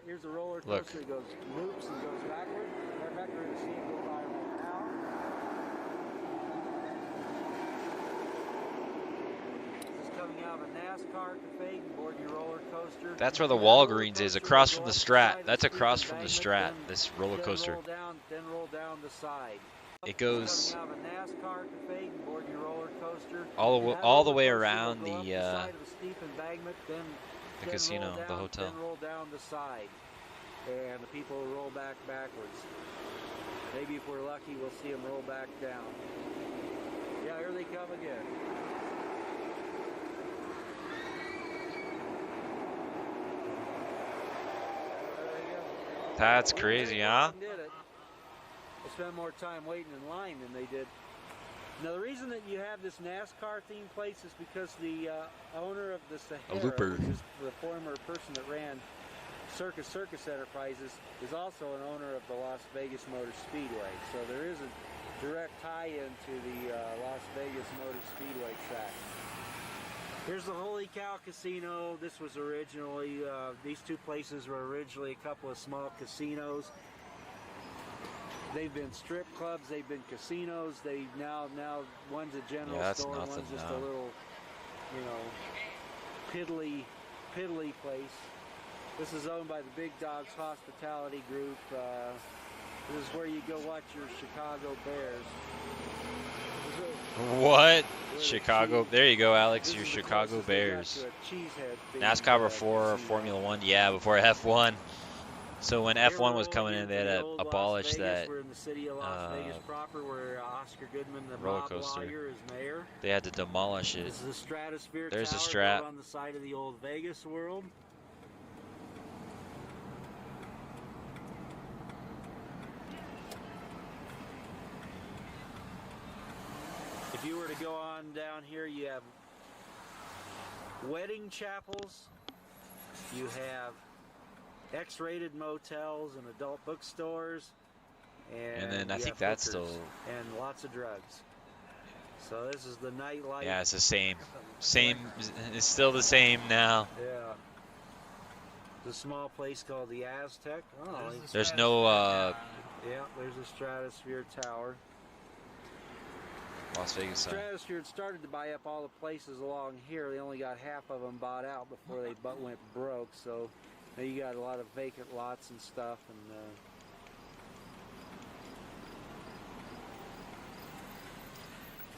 Here's a roller coaster Look. that goes loops and goes backward. Matter of fact, we're going to see it go by right now. This is coming out of a NASCAR cafe. You board your roller coaster. That's where the And that roller Walgreens is, coaster across will from go the up Strat. side of That's the across steep from the embankment, Strat, this roller coaster. Then roll down the side. It goes Coming out of a NASCAR cafe, you board your roller coaster. all And that the roller way coaster will around go up the side of a steep embankment, then the casino, roll the down, hotel. Then roll down the side, and the people will roll backwards. Maybe if we're lucky, we'll see them roll back down. Yeah, here they come again. There they go. That's crazy, huh? Did it. They spent more time waiting in line than they did. Now the reason that you have this NASCAR themed place is because the owner of the Sahara, looper. which is the former person that ran Circus Enterprises is also an owner of the Las Vegas Motor Speedway. So there is a direct tie-in to the Las Vegas Motor Speedway track. Here's the Holy Cow Casino. This was originally, these two places were originally a couple of small casinos. They've been strip clubs, they've been casinos, they now one's a general store, one's just a little, you know, piddly place. This is owned by the Big Dogs Hospitality Group. This is where you go watch your Chicago Bears. What? Chicago. There you go, Alex. Your Chicago Bears. NASCAR before Formula One. Yeah, before F1. So when F1 was coming in, they had to abolish that roller coaster. They had to demolish it. This is the Stratosphere There's a Tower strap. on the side of the old Vegas World. If you were to go on down here, you have wedding chapels, you have X-rated motels and adult bookstores, and then I you think have that's hookers still. and lots of drugs. So this is the nightlife. Yeah, it's the same. It's still the same now. Yeah. The small place called the Aztec. Oh, There's no yeah, there's the Stratosphere Tower. Las Vegas sign. Stratosphere had started to buy up all the places along here. They only got half of them bought out before they went broke. So now you got a lot of vacant lots and stuff. And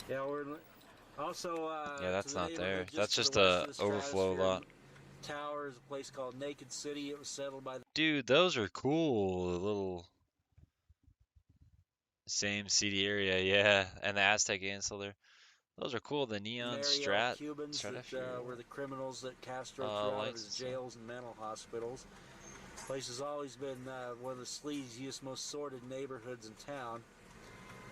yeah, we're also. Yeah, that's not there. Just That's to just the a west of the overflow Stratosphere lot. Tower is a place called Naked City. It was settled by the Dude, those are cool. The little same city area, yeah. And the Aztec Inn still there. Those are cool. The neon Mariel Cubans that Stratosphere. were the criminals that Castro threw out of lights his and stuff. jails and mental hospitals. This place has always been one of the sleaziest, most sordid neighborhoods in town.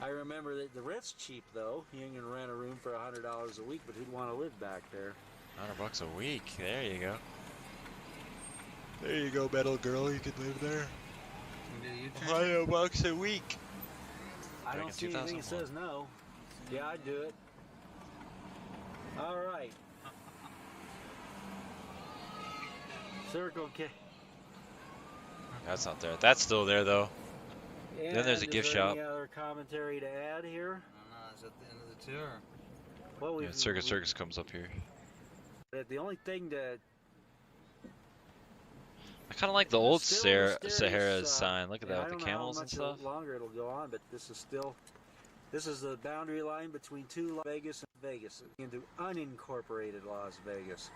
I remember that the rent's cheap though. You can rent a room for $100 a week, but who'd want to live back there? $100 a week. There you go. There you go, metal girl. You could live there. $100 a week. I Back don't in see anything that 2001. says no. Yeah, I'd do it. All right. Circle K. That's not there. That's still there though. Then there's a And gift is there shop. Any other commentary to add here? Is that the end of the tour? Well, Yeah, Circus comes up here. The only thing that I kind of like the old still mysterious, Sahara's sign. Look at yeah, that I with the don't know how camels and much stuff. longer it'll go on, but this is the boundary line between two Las Vegas and Vegas into unincorporated Las Vegas.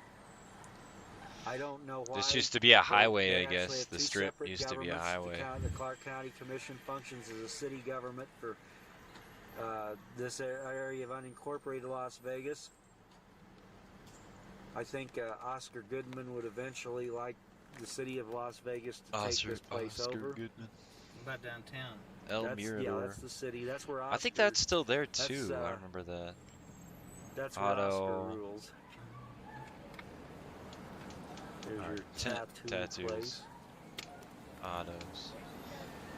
I don't know why. This used to be a highway, They I actually guess. have The two strip separate used to be a governments. highway. The Clark County Commission functions as a city government for this area of unincorporated Las Vegas. I think Oscar Goodman would eventually like the city of Las Vegas to take this place over. Goodman. What about downtown? El Yeah, Mirador. that's the city. That's where Oscar, I think that's still there that's, too. I remember that. that's where Otto. Oscar rules. There's your tattoo tattoos. place. Autos.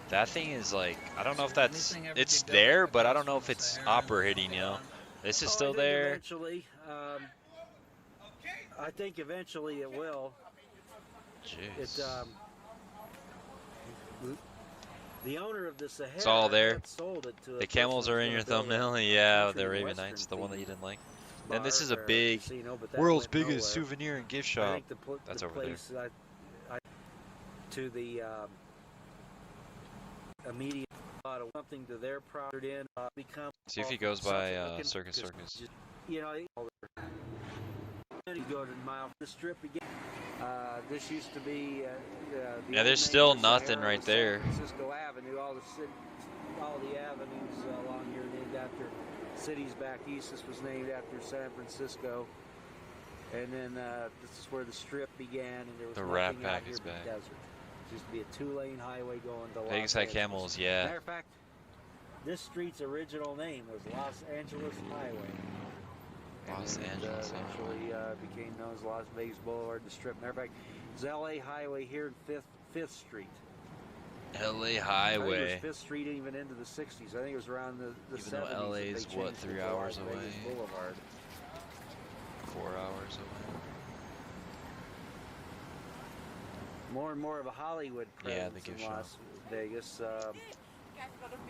That thing is like, I don't know if that's, Anything ever it's get built there, like but I across don't know if from it's Sahara? operating, you know. This is Oh, still I think there. Eventually, I think eventually it will. Jeez. The owner of the Sahara It's all there. had sold it to a The camels person are who in was your gonna build a thumbnail. Yeah, country the Arabian western Nights, the one that you themed didn't like. And this bar is a or big, casino, but that world's went biggest nowhere. souvenir and gift I shop. think That's the over there. place to the immediate thought of something to their property in become. See if he goes by self-looking, Circus because Circus. just, you know, you go to the mile the strip again. This used to be. The Yeah, old there's name still of nothing Sahara right was there. San Francisco Avenue, all the avenues along here named after cities back east. This was named after San Francisco. And then this is where the strip began, and there was The nothing Rat out Pack here is but back. desert. It used to be a two-lane highway going to Los Vegas had Angeles. camels, yeah. Matter of fact, this street's original name was Los Angeles Highway. Los And Angeles eventually became known as Las Vegas Boulevard, the strip. Matter of fact, It's LA Highway here in Fifth Street. LA I think it Highway. was Fifth Street even into the 60s. I think it was around the Even 70s. though LA that they is, changed what, it 3 to hours Las Vegas away? Boulevard. 4 hours away. More and more of a Hollywood Yeah, presence the gift in shop. Las Vegas.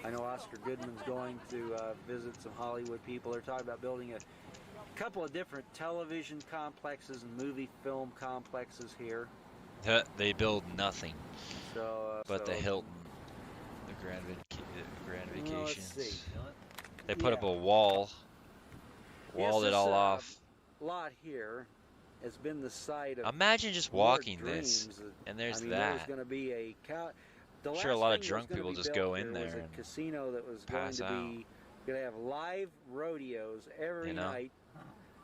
I know Oscar Goodman's going to visit some Hollywood people. They're talking about building a couple of different television complexes and movie film complexes here. They build nothing So, but the so- Hilton, the Grand Well, let's Vacations. see. They put Yeah. up a wall, walled it this, all off. lot here has been the site of Imagine just more walking this, dreams. and there's I mean, there was that. going to be a the Sure, a last lot of thing that was drunk gonna people be just built go in here there was a and casino that was going pass to out. be going to have live rodeos every You know? night,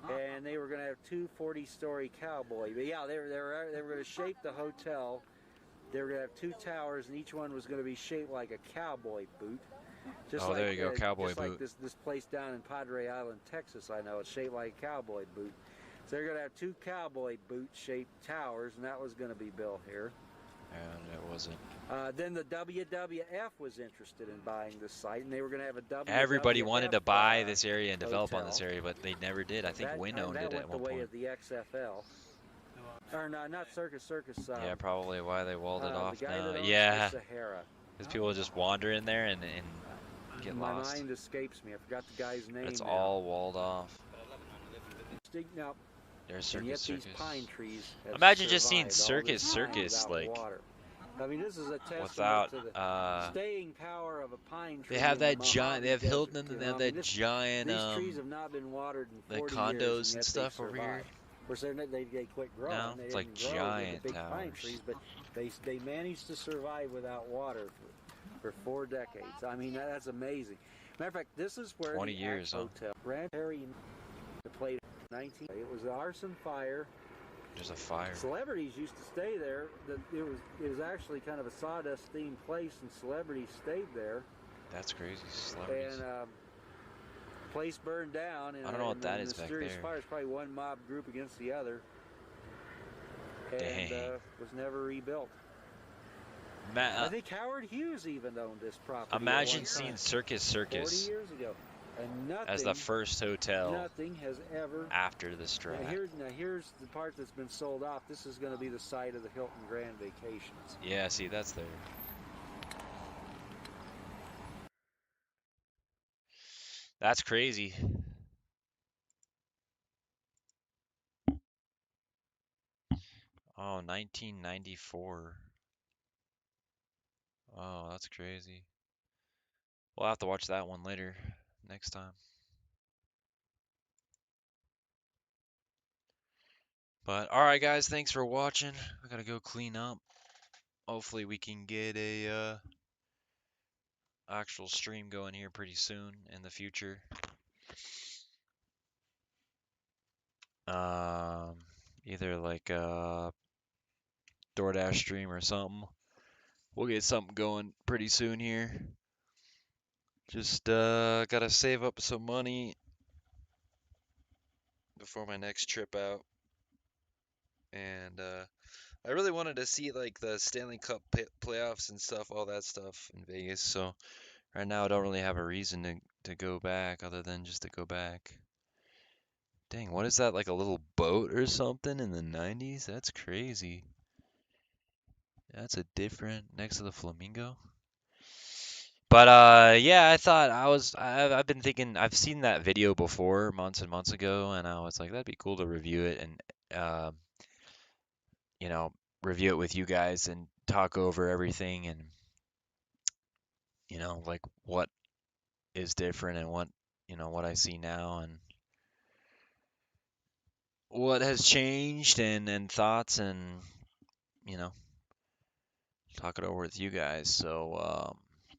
and they were going to have two 40-story cowboy. But yeah, they were going to shape the hotel. They were going to have two towers, and each one was going to be shaped like a cowboy boot. Just Oh, like, there you go, cowboy just like boot. this place down in Padre Island, Texas. I know it's shaped like a cowboy boot. So they're going to have two cowboy boot-shaped towers, and that was going to be built here. And it wasn't. Then the WWF was interested in buying this site, and they were going to have a WWF. Everybody wanted to buy this area and develop on hotel. this area, but they never did. I think Wynn owned that it went at the one way point. of the XFL. Or no, not Circus. Yeah, probably why they walled it off the guy now. that owns Yeah, the Sahara. because people just wander in there and get My lost. mind escapes me. I forgot the guy's name. It's now. all walled off. Now, There's and yet Circus these Circus. pine trees have Imagine just seeing survived all Circus this time Circus, without like, water. I mean, this is a testament without, to the staying power of a pine tree. They have in the that giant. They have Mojave Hilton, Desert, and you they know? have I mean, that giant. These trees have not been watered in the 40 condos years, and yet stuff they've over here. survived. Of course, they quit growing. No, They it's like didn't grow with giant the big pine towers. trees, but they managed to survive without water for 4 decades. I mean, that's amazing. Matter of fact, this is where 20 the years, Axe Hotel, Grand Prairie, played 19. It was the arson fire. There's a fire. Celebrities used to stay there. It was actually kind of a sawdust themed place, and celebrities stayed there. That's crazy. Celebrities. And place burned down. And I don't know what that is back mysterious there. fire. It's probably one mob group against the other. And Dang. was never rebuilt. Ma- I think Howard Hughes even owned this property. at imagine one seeing time, Circus 40 Circus years ago, and nothing. as the first hotel Nothing has ever. after the strike. Now here's the part that's been sold off. This is going to be the site of the Hilton Grand Vacations. Yeah, see, that's there. That's crazy. Oh, 1994. Oh, that's crazy. We'll have to watch that one later, next time. But alright guys, thanks for watching. I gotta go clean up. Hopefully we can get a actual stream going here pretty soon in the future. Either like a DoorDash stream or something. We'll get something going pretty soon here. Just gotta save up some money before my next trip out. And I really wanted to see like the Stanley Cup playoffs and stuff, all that stuff in Vegas. So right now I don't really have a reason to go back other than just to go back. Dang, what is that, like a little boat or something in the 90s? That's crazy. That's a different next to the Flamingo. But yeah, I've been thinking, I've seen that video before months and months ago, and I was like, that'd be cool to review it and you know, review it with you guys and talk over everything and like what is different and what I see now and what has changed and thoughts and talk it over with you guys. So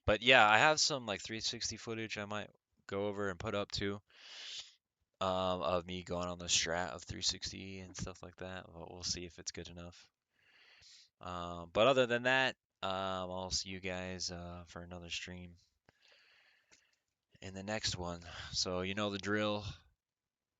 but yeah, I have some like 360 footage I might go over and put up too, of me going on the Strat of 360 and stuff like that. We'll see if it's good enough. But other than that, I'll see you guys for another stream in the next one. So you know the drill.